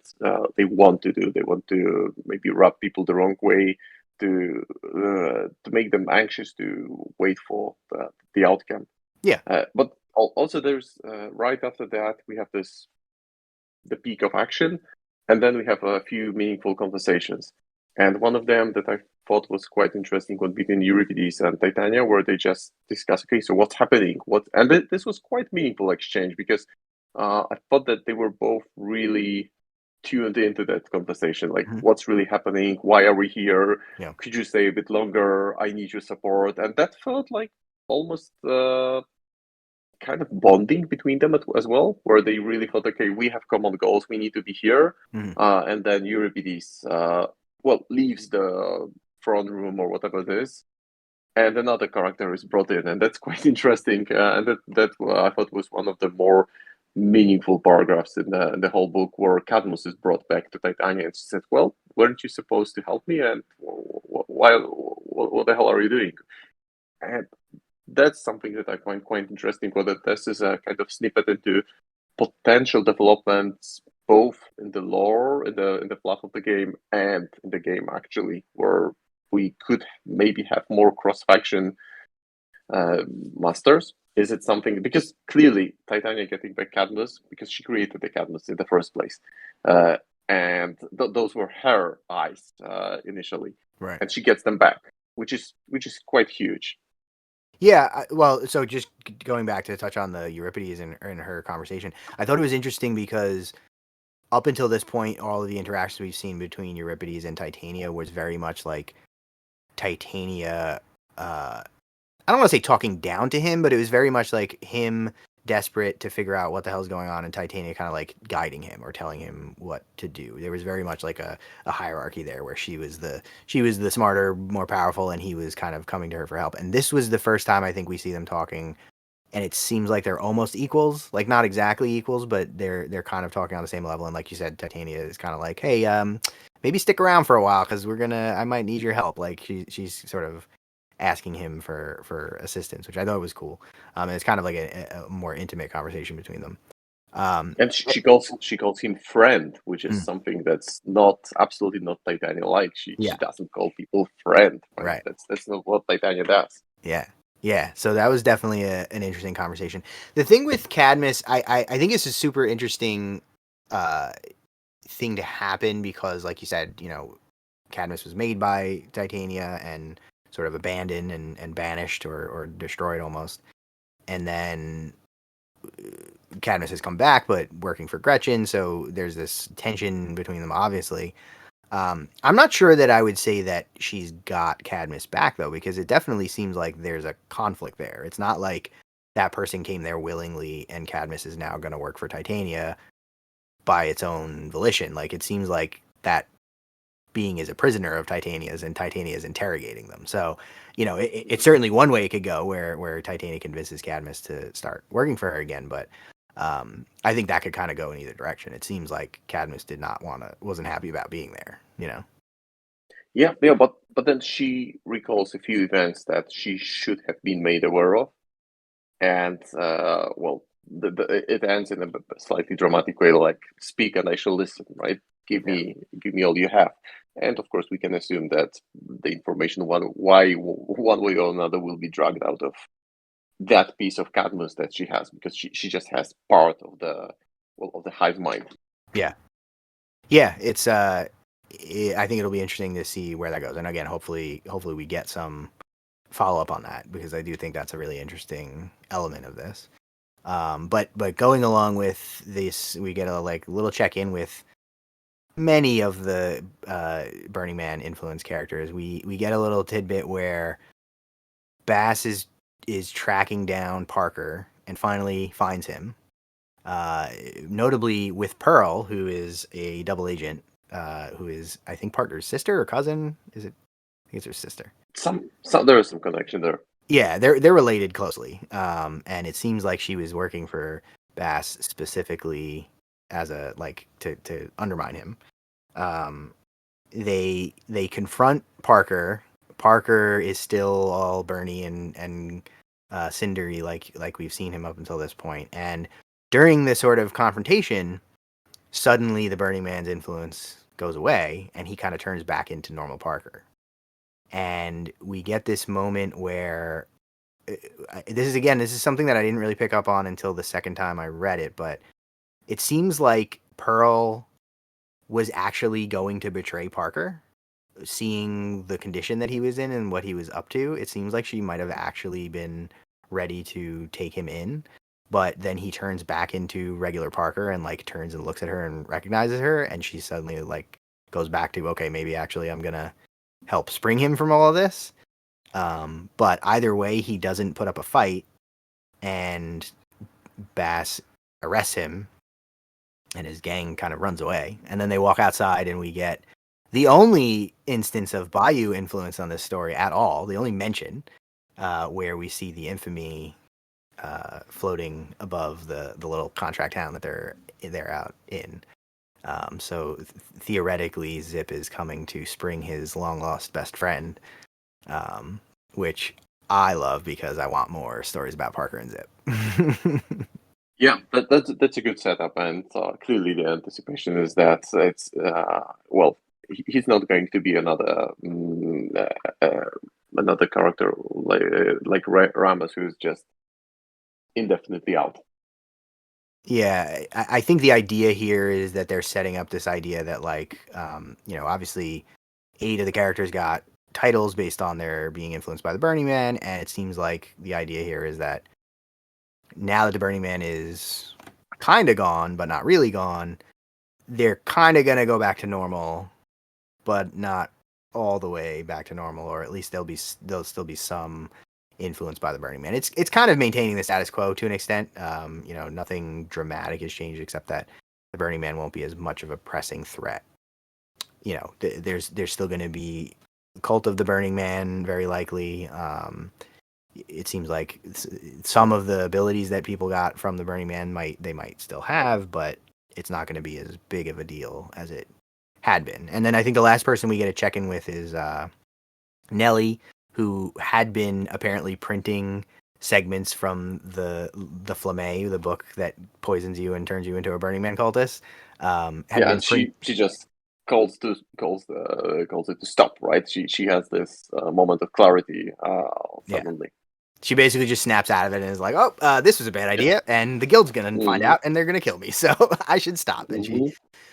[SPEAKER 2] they want to do. They want to maybe rub people the wrong way to make them anxious to wait for the outcome.
[SPEAKER 1] Yeah.
[SPEAKER 2] But also, there's right after that we have the peak of action, and then we have a few meaningful conversations. And one of them that I thought was quite interesting was between Euripides and Titania, where they just discuss, okay, so what's happening? This was quite meaningful exchange because I thought that they were both really tuned into that conversation, like what's really happening, why are we here?
[SPEAKER 1] Yeah.
[SPEAKER 2] Could you stay a bit longer? I need your support, and that felt like almost kind of bonding between them as well, where they really thought, okay, we have common goals, we need to be here. And then Euripides, leaves the front room or whatever it is, and another character is brought in, and that's quite interesting. And that I thought was one of the more meaningful paragraphs in the whole book, where Cadmus is brought back to Titania, and she said, "Well, weren't you supposed to help me? And why? What the hell are you doing?" And that's something that I find quite interesting. Whether this is a kind of snippet into potential developments, both in the lore, in the plot of the game, and in the game actually, where we could maybe have more cross-faction masters. Is it something, because clearly Titania getting back Cadmus because she created the Cadmus in the first place, and those were her eyes initially,
[SPEAKER 1] Right.
[SPEAKER 2] and she gets them back, which is quite huge.
[SPEAKER 1] Yeah, well, so just going back to touch on the Euripides and her conversation, I thought it was interesting because up until this point, all of the interactions we've seen between Euripides and Titania was very much like Titania. I don't want to say talking down to him, but it was very much like him desperate to figure out what the hell's going on, and Titania kind of like guiding him or telling him what to do. There was very much like a hierarchy there, where she was the smarter, more powerful, and he was kind of coming to her for help. And this was the first time I think we see them talking, and it seems like they're almost equals, like not exactly equals, but they're kind of talking on the same level. And like you said, Titania is kind of like, hey, maybe stick around for a while because I might need your help. Like she's sort of asking him for assistance, which I thought was cool. And it's kind of like a more intimate conversation between them.
[SPEAKER 2] And she calls him friend, which is something that's not absolutely not Titania like. She doesn't call people friend.
[SPEAKER 1] Right.
[SPEAKER 2] That's not what Titania does.
[SPEAKER 1] Yeah. So that was definitely an interesting conversation. The thing with Cadmus, I think it's a super interesting thing to happen because, like you said, Cadmus was made by Titania and sort of abandoned and banished or destroyed almost. And then Cadmus has come back, but working for Gretchen, so there's this tension between them, obviously. I'm not sure that I would say that she's got Cadmus back though, because it definitely seems like there's a conflict there. It's not like that person came there willingly and Cadmus is now going to work for Titania by its own volition. Like it seems like that being is a prisoner of Titania's and Titania is interrogating them. So, it's certainly one way it could go where Titania convinces Cadmus to start working for her again. But I think that could kind of go in either direction. It seems like Cadmus wasn't happy about being there.
[SPEAKER 2] Yeah, but then she recalls a few events that she should have been made aware of, and well, it ends in a slightly dramatic way, like "Speak and I shall listen." Right?
[SPEAKER 1] Yeah.
[SPEAKER 2] Give me all you have, and of course, we can assume that the information one way or another will be dragged out of that piece of Cadmus that she has, because she just has part of the hive mind.
[SPEAKER 1] Yeah. Yeah. I think it'll be interesting to see where that goes. And again, hopefully we get some follow up on that because I do think that's a really interesting element of this. But going along with this, we get a little check in with many of the Burning Man influence characters. We get a little tidbit where Bass is tracking down Parker and finally finds him. Notably with Pearl, who is a double agent, who is I think Parker's sister or cousin. Is it? I think it's her sister.
[SPEAKER 2] Some there is some connection there.
[SPEAKER 1] Yeah, they're related closely, and it seems like she was working for Bass specifically as a to undermine him. Um, they confront Parker. Parker is still all Bernie and cindery like we've seen him up until this point. And during this sort of confrontation, suddenly the Burning Man's influence goes away, and he kind of turns back into normal Parker. And we get this moment where this is something that I didn't really pick up on until the second time I read it, but it seems like Pearl was actually going to betray Parker, seeing the condition that he was in and what he was up to. It seems like she might have actually been ready to take him in, but then he turns back into regular Parker and turns and looks at her and recognizes her, and she suddenly goes back to, okay, maybe actually I'm gonna help spring him from all of this. But either way, he doesn't put up a fight, and Bass arrests him, and his gang kind of runs away. And then they walk outside, and we get the only instance of Bayou influence on this story at all, the only mention, where we see the infamy floating above the little contract town that they're out in. So theoretically, Zip is coming to spring his long lost best friend, which I love because I want more stories about Parker and Zip.
[SPEAKER 2] Yeah, that's a good setup, and clearly the anticipation is that it's well, he's not going to be another character like Ramos, who's just indefinitely out.
[SPEAKER 1] Yeah, I think the idea here is that they're setting up this idea that obviously 8 of the characters got titles based on their being influenced by the Burning Man, and it seems like the idea here is that now that the Burning Man is kind of gone, but not really gone, they're kind of gonna go back to normal, but not all the way back to normal, or at least there'll still be some influence by the Burning Man. It's kind of maintaining the status quo to an extent. Nothing dramatic has changed except that the Burning Man won't be as much of a pressing threat. There's still going to be cult of the Burning Man, very likely. It seems like some of the abilities that people got from the Burning Man might still have, but it's not going to be as big of a deal as it had been. And then I think the last person we get to check in with is Nellie, who had been apparently printing segments from the Flamme, the book that poisons you and turns you into a Burning Man cultist. Had
[SPEAKER 2] Yeah,
[SPEAKER 1] been
[SPEAKER 2] and she just calls it to stop. Right? She has this moment of clarity
[SPEAKER 1] Yeah.
[SPEAKER 2] suddenly.
[SPEAKER 1] She basically just snaps out of it and is like, "Oh, this was a bad
[SPEAKER 2] Yeah.
[SPEAKER 1] idea, and the guild's gonna find
[SPEAKER 2] Hmm.
[SPEAKER 1] out, and they're gonna kill me, so I should stop." And she
[SPEAKER 2] Hmm.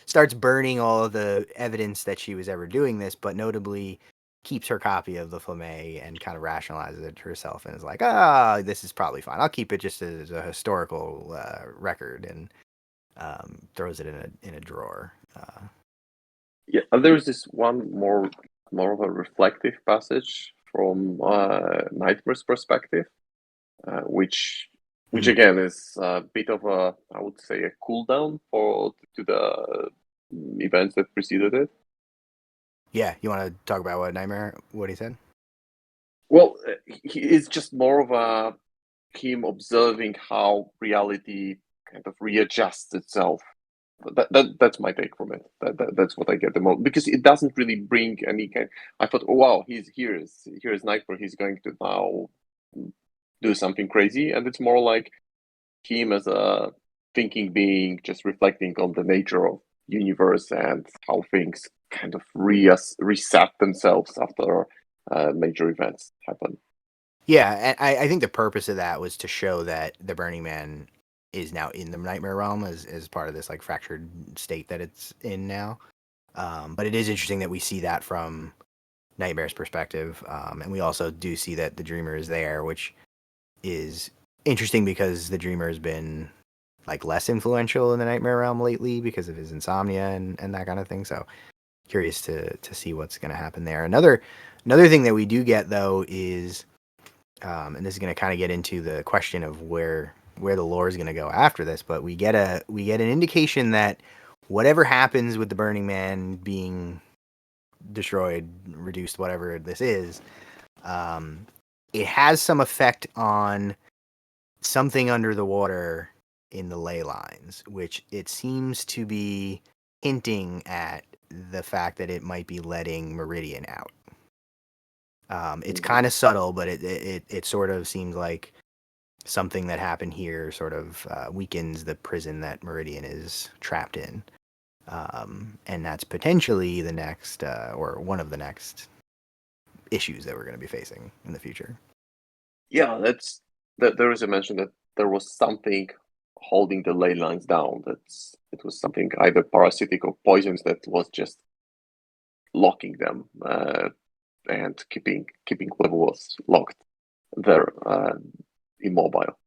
[SPEAKER 1] starts burning all of the evidence that she was ever doing this, but notably keeps her copy of the Flamme and kind of rationalizes it to herself and is like, "Ah, this is probably fine. I'll keep it just as a historical record," and throws it in a drawer.
[SPEAKER 2] Yeah, and there's this one more of a reflective passage from Nightmare's perspective, which
[SPEAKER 1] Mhm.
[SPEAKER 2] again is a bit of a, I would say, a cool down for to the events that preceded it.
[SPEAKER 1] Yeah, you want to talk about what he said?
[SPEAKER 2] Well, it's just more of a him observing how reality kind of readjusts itself. That's my take from it. That's what I get the most, because it doesn't really bring any kind. I thought, oh wow, here's Nightmare. He's going to now do something crazy, and it's more like him as a thinking being, just reflecting on the nature of universe and how things kind of reset themselves after major events happen.
[SPEAKER 1] Yeah, and I think the purpose of that was to show that the Burning Man is now in the Nightmare realm as part of this like fractured state that it's in now. But it is interesting that we see that from Nightmare's perspective, and we also do see that the Dreamer is there, which is interesting because the Dreamer has been like less influential in the Nightmare realm lately because of his insomnia and that kind of thing. So curious to see what's going to happen there. Another thing that we do get though is, and this is going to kind of get into the question of where the lore is going to go after this, but we get an indication that whatever happens with the Burning Man being destroyed, reduced, whatever this is, um, it has some effect on something under the water in the ley lines, which it seems to be hinting at the fact that it might be letting Meridian out. It's
[SPEAKER 2] Mhm.
[SPEAKER 1] kind of subtle, but it sort of seems like something that happened here sort of weakens the prison that Meridian is trapped in. And that's potentially the next, or one of the next issues that we're going to be facing in the future.
[SPEAKER 2] Yeah, that's that. There is a mention that there was something holding the ley lines down. That's it was something either parasitic or poisons that was just locking them and keeping whoever was locked there immobile.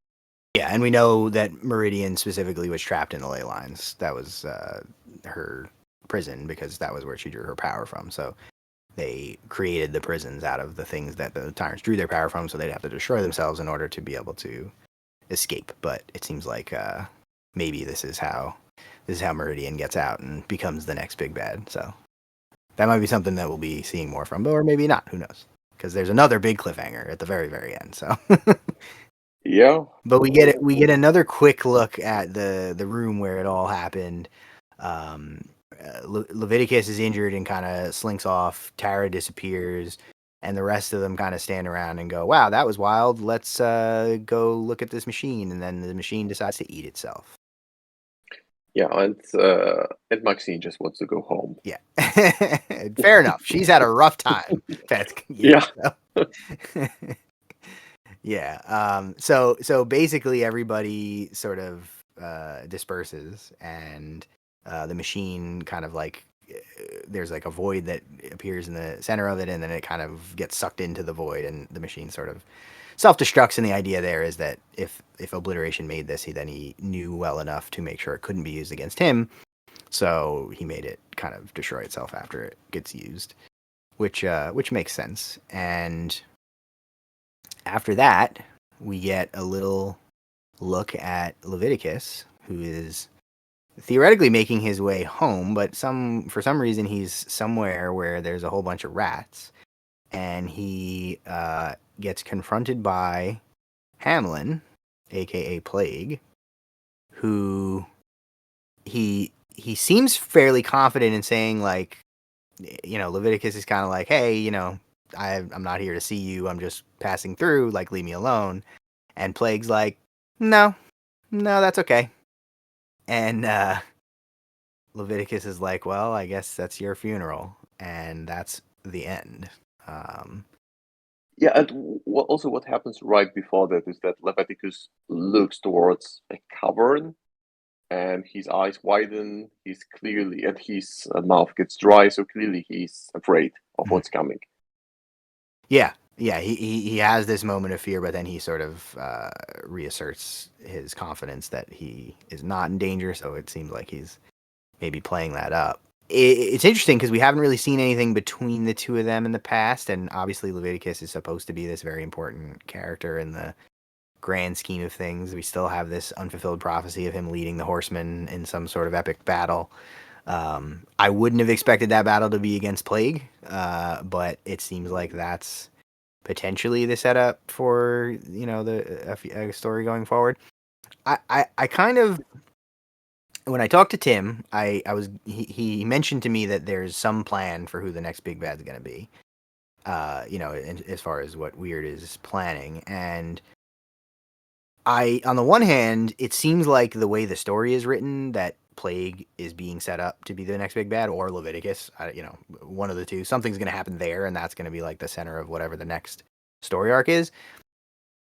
[SPEAKER 1] Yeah, and we know that Meridian specifically was trapped in the ley lines. That was her prison because that was where she drew her power from. So they created the prisons out of the things that the tyrants drew their power from, so they'd have to destroy themselves in order to be able to escape. But it seems like maybe this is how Meridian gets out and becomes the next big bad. So that might be something that we'll be seeing more from, or maybe not. Who knows? Because there's another big cliffhanger at the very end. So,
[SPEAKER 2] Yeah,
[SPEAKER 1] but we get another quick look at the room where it all happened. Um, Leviticus is injured and kind of slinks off. Tara disappears, and the rest of them kind of stand around and go, "Wow, that was wild. Let's go look at this machine." And then the machine decides to eat itself.
[SPEAKER 2] yeah, and Maxine just wants to go home.
[SPEAKER 1] Yeah, fair enough. She's had a rough time past years.
[SPEAKER 2] Yeah,
[SPEAKER 1] So. Yeah. So basically everybody sort of disperses, and the machine kind of like there's like a void that appears in the center of it, and then it kind of gets sucked into the void, and the machine sort of self-destructs. And the idea there is that if Obliteration made this, he knew well enough to make sure it couldn't be used against him. So he made it kind of destroy itself after it gets used, which makes sense. And after that, we get a little look at Leviticus, who is theoretically making his way home, but for some reason he's somewhere where there's a whole bunch of rats, and he gets confronted by Hamlin, aka Plague, who he seems fairly confident in saying, like, Leviticus is kind of like, hey, I'm not here to see you. I'm just passing through. Like, leave me alone. And Plague's like, no, no, that's okay. And Leviticus is like, well, I guess that's your funeral. And that's the end. Um,
[SPEAKER 2] yeah, and also what happens right before that is that Leviticus looks towards a cavern, and his eyes widen. He's clearly, and his mouth gets dry, so clearly he's afraid of what's coming.
[SPEAKER 1] yeah, yeah, he has this moment of fear, but then he sort of reasserts his confidence that he is not in danger. So it seems like he's maybe playing that up. it's interesting because we haven't really seen anything between the two of them in the past, and obviously Leviticus is supposed to be this very important character in the grand scheme of things. We still have this unfulfilled prophecy of him leading the horsemen in some sort of epic battle. I wouldn't have expected that battle to be against Plague, but it seems like that's potentially the setup for a story going forward. I kind of, when I talked to Tim, he mentioned to me that there's some plan for who the next big bad's going to be. As far as what Weird is planning, and on the one hand, it seems like the way the story is written that Plague is being set up to be the next big bad, or Leviticus. One of the two. Something's going to happen there, and that's going to be like the center of whatever the next story arc is.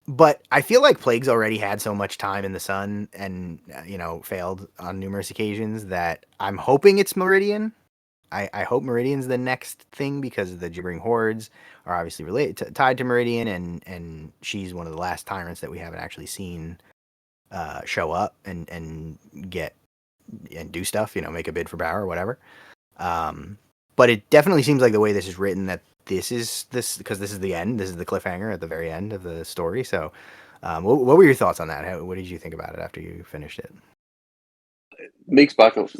[SPEAKER 1] But I feel like Plague's already had so much time in the sun and failed on numerous occasions that I'm hoping it's Meridian. I hope Meridian's the next thing because the gibbering hordes are obviously tied to Meridian, and she's one of the last tyrants that we haven't actually seen show up and get and do stuff. Make a bid for power or whatever. But it definitely seems like the way this is written that this is because this is the end. This is the cliffhanger at the very end of the story. So, what were your thoughts on that? What did you think about it after you finished it?
[SPEAKER 2] Mixed bag of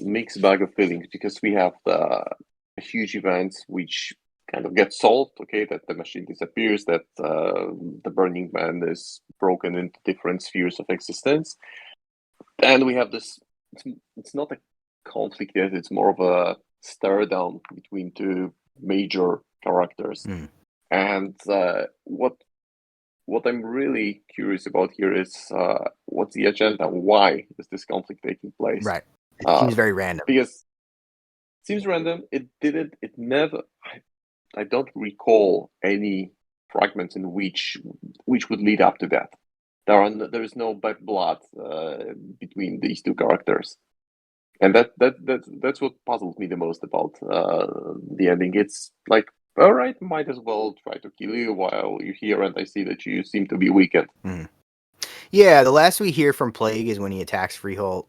[SPEAKER 2] feelings, because we have the huge events which kind of get solved. Okay, that the machine disappears, that the Burning Man is broken into different spheres of existence, and we have this. It's not a conflict yet; it's more of a stare down between two major characters.
[SPEAKER 1] Mm.
[SPEAKER 2] And what I'm really curious about here is what's the agenda? Why is this conflict taking place?
[SPEAKER 1] Right. It seems very random.
[SPEAKER 2] Because it seems random. It didn't. It never. I don't recall any fragments in which would lead up to that. There is no bad blood between these two characters, and that's what puzzles me the most about the ending. It's like, all right, might as well try to kill you while you're here, and I see that you seem to be weakened.
[SPEAKER 1] Mm. Yeah, the last we hear from Plague is when he attacks Freeholt,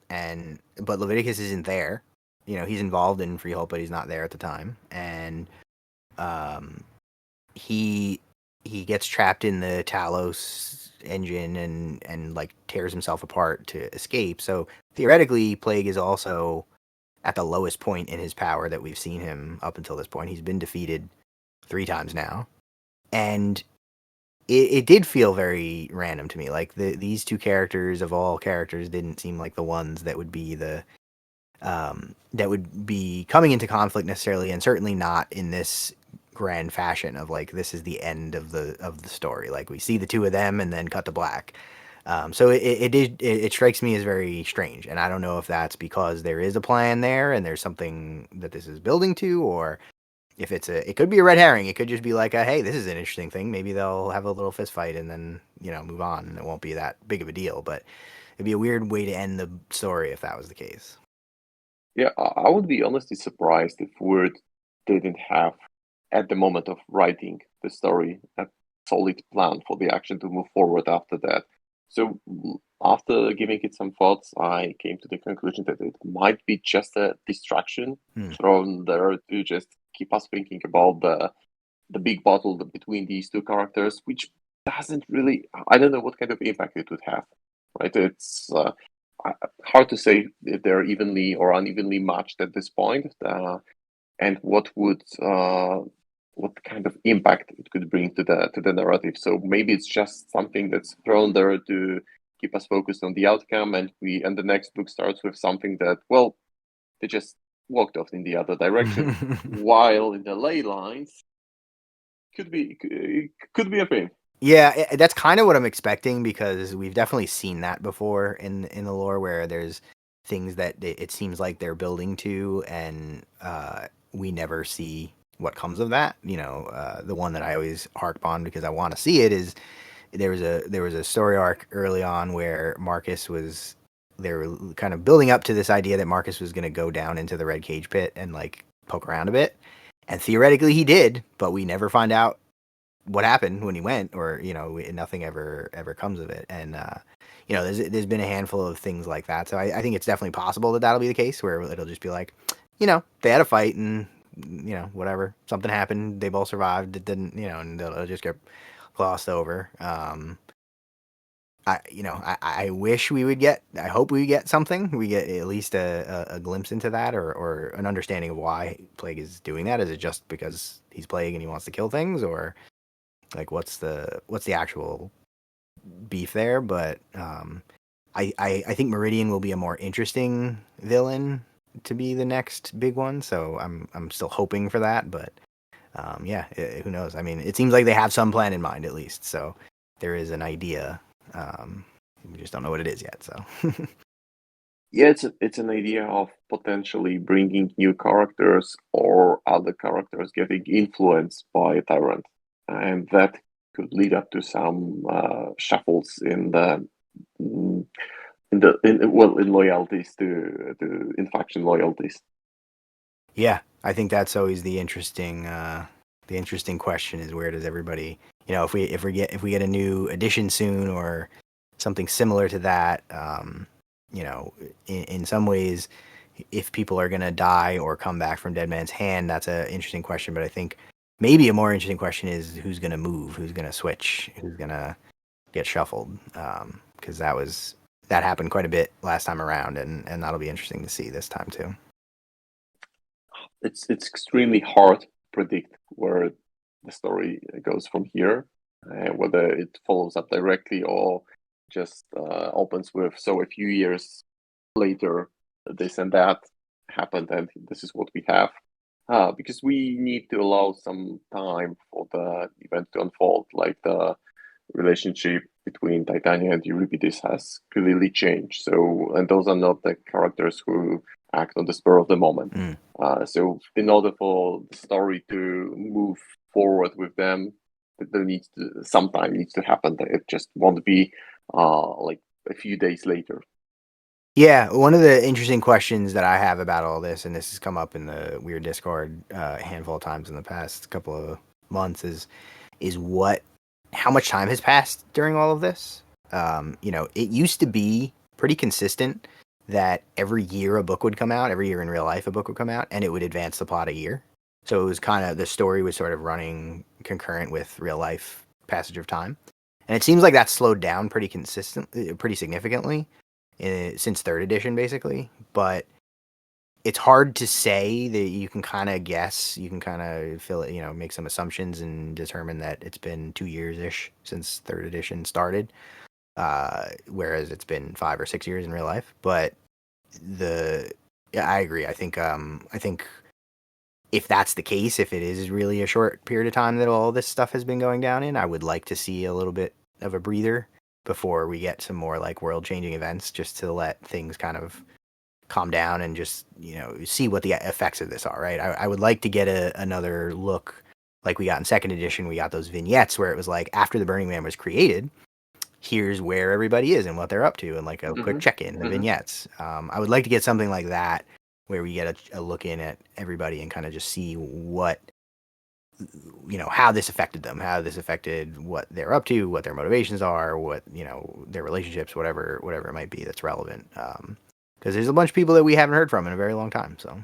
[SPEAKER 1] but Leviticus isn't there. He's involved in Freeholt, but he's not there at the time, and um, he gets trapped in the Talos engine and like tears himself apart to escape. So theoretically, Plague is also at the lowest point in his power that we've seen him up until this point. He's been defeated 3 times now, and it did feel very random to me. Like these two characters of all characters didn't seem like the ones that would be coming into conflict necessarily, and certainly not in this grand fashion of like this is the end of the story. Like we see the two of them and then cut to black. So it strikes me as very strange, and I don't know if that's because there is a plan there and there's something that this is building to, or if it could be a red herring. It could just be like, hey, this is an interesting thing. Maybe they'll have a little fist fight and then move on, and it won't be that big of a deal. But it'd be a weird way to end the story if that was the case.
[SPEAKER 2] Yeah, I would be honestly surprised if Word didn't have, at the moment of writing the story, a solid plan for the action to move forward after that. So after giving it some thoughts, I came to the conclusion that it might be just a distraction thrown there to just keep us thinking about the big battle between these two characters, which doesn't really, I don't know what kind of impact it would have, right? It's hard to say if they're evenly or unevenly matched at this point, and what kind of impact it could bring to the narrative. So maybe it's just something that's thrown there to keep us focused on the outcome, and the next book starts with something that, well, they just walked off in the other direction, while in the ley lines could be a thing.
[SPEAKER 1] Yeah, that's kind of what I'm expecting, because we've definitely seen that before in the lore, where there's things that it seems like they're building to, and we never see what comes of that. The one that I always harp on because I want to see it is there was a story arc early on where they were kind of building up to this idea that Marcus was going to go down into the red cage pit and like poke around a bit, and theoretically he did, but we never find out what happened when he went, or nothing ever comes of it. And there's been a handful of things like that, so I think it's definitely possible that that'll be the case, where it'll just be like, they had a fight and whatever, something happened, they both survived. It didn't, and they'll just get glossed over. I wish we would get. I hope we get something. We get at least a glimpse into that, or an understanding of why Plague is doing that. Is it just because he's Plague and he wants to kill things, or like what's the actual beef there? But I think Meridian will be a more interesting villain to be the next big one. So I'm still hoping for that. But yeah, who knows? I mean, it seems like they have some plan in mind at least. So there is an idea. Um, we just don't know what it is yet. So
[SPEAKER 2] Yeah, it's an idea of potentially bringing new characters or other characters getting influenced by a tyrant, and that could lead up to some shuffles in the mm, in loyalties in faction loyalties.
[SPEAKER 1] yeah, I think that's always the interesting question is where does everybody, if we get a new edition soon or something similar to that, in some ways, if people are gonna die or come back from Dead Man's Hand, that's an interesting question. But I think maybe a more interesting question is who's gonna move, who's gonna switch, who's gonna get shuffled, because that happened quite a bit last time around, and that'll be interesting to see this time too.
[SPEAKER 2] It's extremely hard to predict where the story goes from here, whether it follows up directly or just opens with so a few years later this and that happened and this is what we have. Because we need to allow some time for the event to unfold, like the relationship between Titania and Euripides has clearly changed. So, and those are not the characters who act on the spur of the moment.
[SPEAKER 1] Mm.
[SPEAKER 2] So, in order for the story to move forward with them, there needs to some time needs to happen. It just won't be like a few days later.
[SPEAKER 1] Yeah, one of the interesting questions that I have about all this, and this has come up in the Weird Discord a handful of times in the past couple of months, is how much time has passed during all of this? It used to be pretty consistent that every year a book would come out, every year in real life a book would come out, and it would advance the plot a year. So it was kind of the story was sort of running concurrent with real life passage of time, and it seems like that slowed down pretty significantly since third edition, basically. But it's hard to say that you can kind of guess. You can kind of feel it, make some assumptions and determine that it's been 2 years ish since third edition started, whereas it's been 5 or 6 years in real life. But yeah, I agree. I think if that's the case, if it is really a short period of time that all this stuff has been going down in, I would like to see a little bit of a breather before we get some more like world changing events, just to let things kind of calm down and just see what the effects of this are. Right. I would like to get another look like we got in second edition. We got those vignettes where it was like after the Burning Man was created, here's where everybody is and what they're up to, and like a quick
[SPEAKER 2] Hmm.
[SPEAKER 1] check-in, the
[SPEAKER 2] Hmm.
[SPEAKER 1] vignettes. I would like to get something like that where we get a look in at everybody and kind of just see what how this affected them, how this affected what they're up to, what their motivations are, what their relationships, whatever it might be that's relevant. Because there's a bunch of people that we haven't heard from in a very long time. So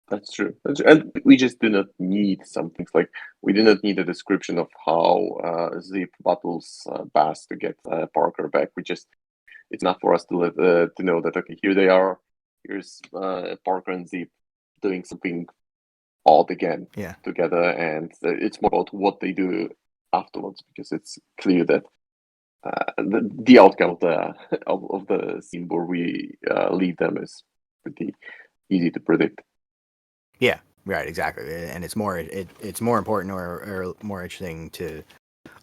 [SPEAKER 2] That's true. And we just do not need some things like we do not need a description of how Zip battles Bass to get Parker back. It's enough for us to know that okay, here they are. Here's Parker and Zip doing something odd again
[SPEAKER 1] yeah,
[SPEAKER 2] together, and it's more about what they do afterwards because it's clear that the outcome of the of the scene where we leave them is pretty easy to predict.
[SPEAKER 1] yeah, right, exactly. And it's more important or more interesting to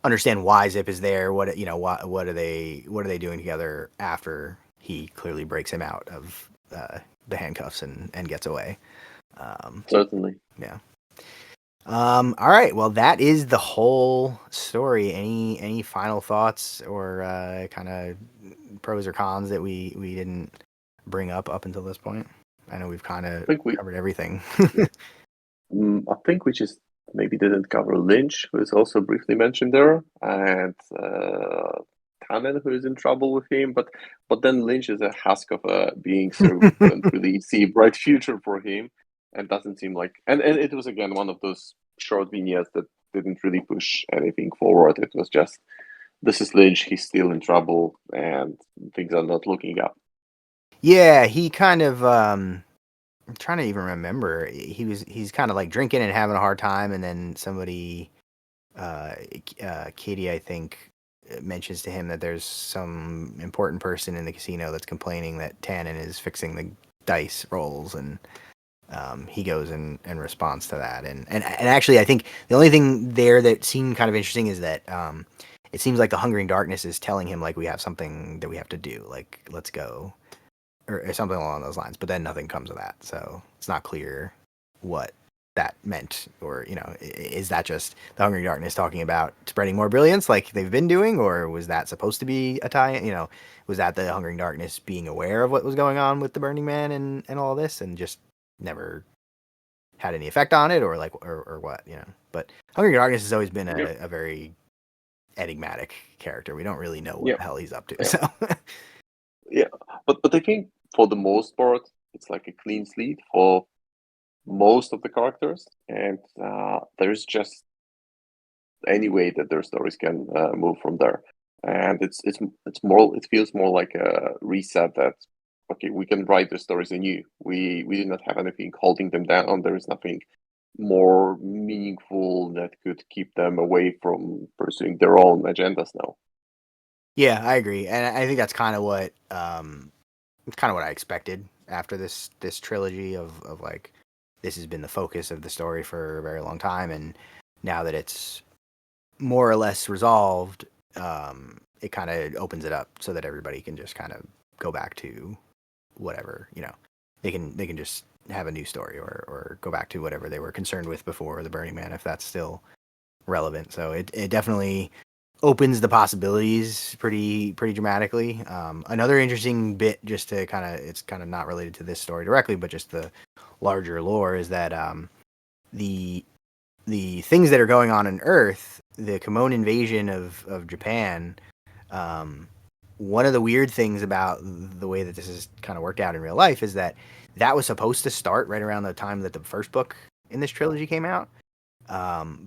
[SPEAKER 1] understand why Zip is there. What are they doing together after he clearly breaks him out of the handcuffs and gets away.
[SPEAKER 2] Certainly.
[SPEAKER 1] Yeah. All right. Well, that is the whole story. Any final thoughts or kind of pros or cons that we didn't bring up until this point? I know we've kind
[SPEAKER 2] I
[SPEAKER 1] of
[SPEAKER 2] think we
[SPEAKER 1] covered everything.
[SPEAKER 2] I think we just maybe didn't cover Lynch, who is also briefly mentioned there, and Tannen who is in trouble with him, but then Lynch is a husk of a being, so couldn't really see a bright future for him, and doesn't seem like. And it was again one of those short vignettes that didn't really push anything forward. It was just, this is Lynch, he's still in trouble, and things are not looking up.
[SPEAKER 1] Yeah, he kind of I'm trying to even remember. He's kind of like drinking and having a hard time, and then somebody, uh, Katie, I think, mentions to him that there's some important person in the casino that's complaining that Tannen is fixing the dice rolls, and he goes and responds to that. And actually, I think the only thing there that seemed kind of interesting is that it seems like the Hungering Darkness is telling him like we have something that we have to do, like let's go, or something along those lines. But then nothing comes of that, so it's not clear what that meant, or is that just the Hungering Darkness talking about spreading more brilliance like they've been doing, or was that supposed to be a tie? Was that the Hungering Darkness being aware of what was going on with the Burning Man and all this, and just never had any effect on it, or like or what? But Hungering Darkness has always been
[SPEAKER 2] Yep.
[SPEAKER 1] a very enigmatic character. We don't really know what
[SPEAKER 2] Yeah.
[SPEAKER 1] the hell he's up to.
[SPEAKER 2] Yeah.
[SPEAKER 1] So
[SPEAKER 2] Yeah. But I think for the most part, it's like a clean slate for most of the characters, and there's just any way that their stories can move from there. And it's more, it feels more like a reset that, okay, we can write the stories anew. We did not have anything holding them down. There is nothing more meaningful that could keep them away from pursuing their own agendas now.
[SPEAKER 1] yeah, I agree, and I think that's kind of what I expected after this trilogy of like this has been the focus of the story for a very long time, and now that it's more or less resolved, it kind of opens it up so that everybody can just kind of go back to whatever they can just have a new story, or go back to whatever they were concerned with before the Burning Man, if that's still relevant. So it definitely opens the possibilities pretty dramatically. Another interesting bit, just to it's kind of not related to this story directly, but just the larger lore, is that the the things that are going on Earth, the Kimon invasion of Japan. Um, One of the weird things about the way that this is kind of worked out in real life is that that was supposed to start right around the time that the first book in this trilogy came out,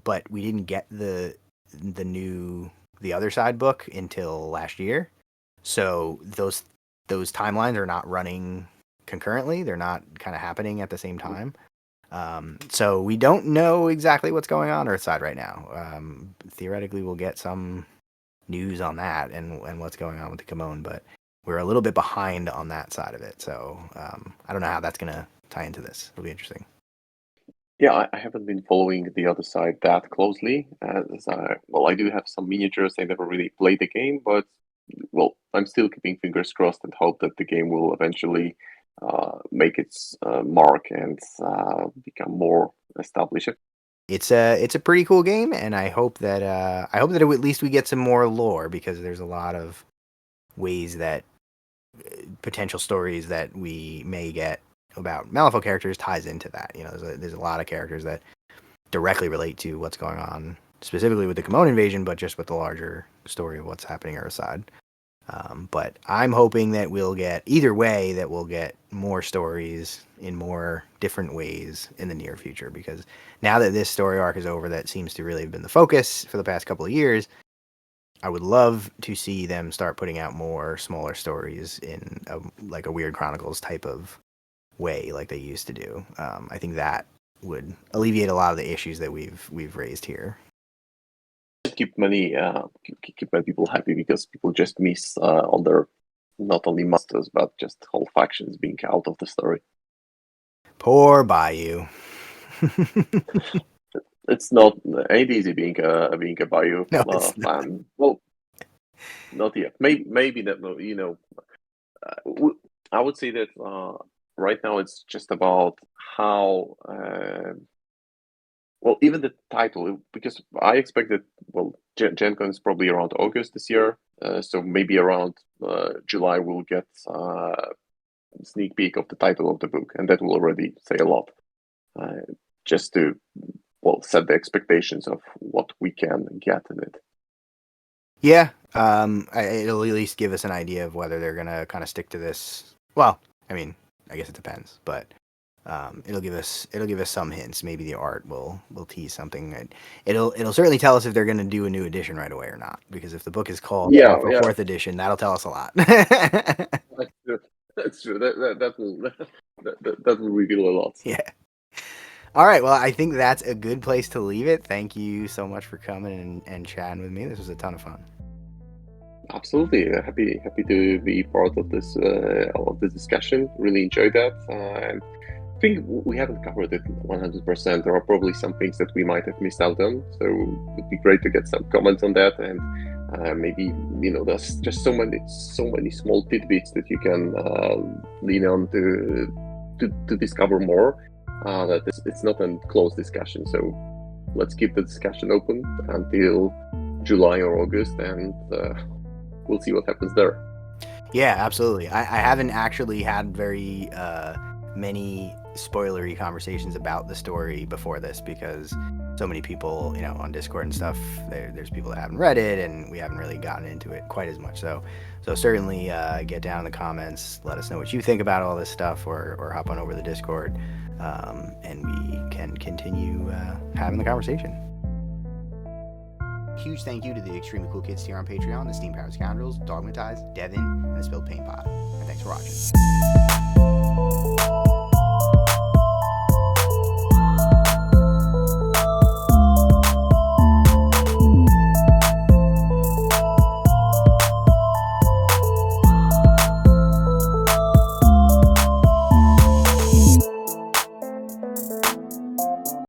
[SPEAKER 1] but we didn't get the other side book until last year. So those timelines are not running concurrently. They're not kind of happening at the same time. So we don't know exactly what's going on Earthside right now. Theoretically, we'll get some news on that and what's going on with the Kimon, but we're a little bit behind on that side of it. So I don't know how that's going to tie into this. It'll be interesting.
[SPEAKER 2] Yeah, I haven't been following the other side that closely. Well, I do have some miniatures. I never really played the game, but well, I'm still keeping fingers crossed and hope that the game will eventually make its mark and become more established.
[SPEAKER 1] It's a pretty cool game, and I hope that at least we get some more lore, because there's a lot of ways that potential stories that we may get about Malifaux characters ties into that. There's a lot of characters that directly relate to what's going on, specifically with the Kimon invasion, but just with the larger story of what's happening Earthside. But I'm hoping that we'll get more stories in more different ways in the near future, because now that this story arc is over, that seems to really have been the focus for the past couple of years. I would love to see them start putting out more smaller stories in like a Weird Chronicles type of way, like they used to do. I think that would alleviate a lot of the issues that we've raised here.
[SPEAKER 2] Keep many people happy because people just miss on their not only masters but just whole factions being out of the story.
[SPEAKER 1] Poor Bayou.
[SPEAKER 2] It's not ain't easy being a Bayou
[SPEAKER 1] No, it's not.
[SPEAKER 2] fan. Well, not yet. Maybe that, I would say that right now it's just about how well, even the title, because I expect that, well, Gen Con is probably around August this year, so maybe around July we'll get sneak peek of the title of the book, and that will already say a lot, uh, just to, well, set the expectations of what we can get in it.
[SPEAKER 1] Yeah, it'll at least give us an idea of whether they're gonna kind of stick to this. Well, I mean, I guess it depends, but it'll give us some hints. Maybe the art will tease something. It'll certainly tell us if they're gonna do a new edition right away or not. Because if the book is called
[SPEAKER 2] Yeah,
[SPEAKER 1] April
[SPEAKER 2] yeah,
[SPEAKER 1] 4th edition, that'll tell us a lot.
[SPEAKER 2] that's true. That's true. That will that will reveal a lot.
[SPEAKER 1] Yeah. All right. Well, I think that's a good place to leave it. Thank you so much for coming and chatting with me. This was a ton of fun.
[SPEAKER 2] Absolutely, happy to be part of this discussion. Really enjoyed that, and I think we haven't covered it 100%. There are probably some things that we might have missed out on, so it would be great to get some comments on that, and maybe there's just so many small tidbits that you can lean on to discover more. That it's not a closed discussion, so let's keep the discussion open until July or August, and we'll see what happens there.
[SPEAKER 1] Yeah, absolutely. I haven't actually had very many spoilery conversations about the story before this because so many people, on Discord and stuff, there's people that haven't read it, and we haven't really gotten into it quite as much. So certainly get down in the comments, let us know what you think about all this stuff, or hop on over the Discord, and we can continue having the conversation. Huge thank you to the extremely cool kids here on Patreon, the Steam Powered Scoundrels, Dogmatized, Devin, and the Spilled Paint Pod. And thanks for watching.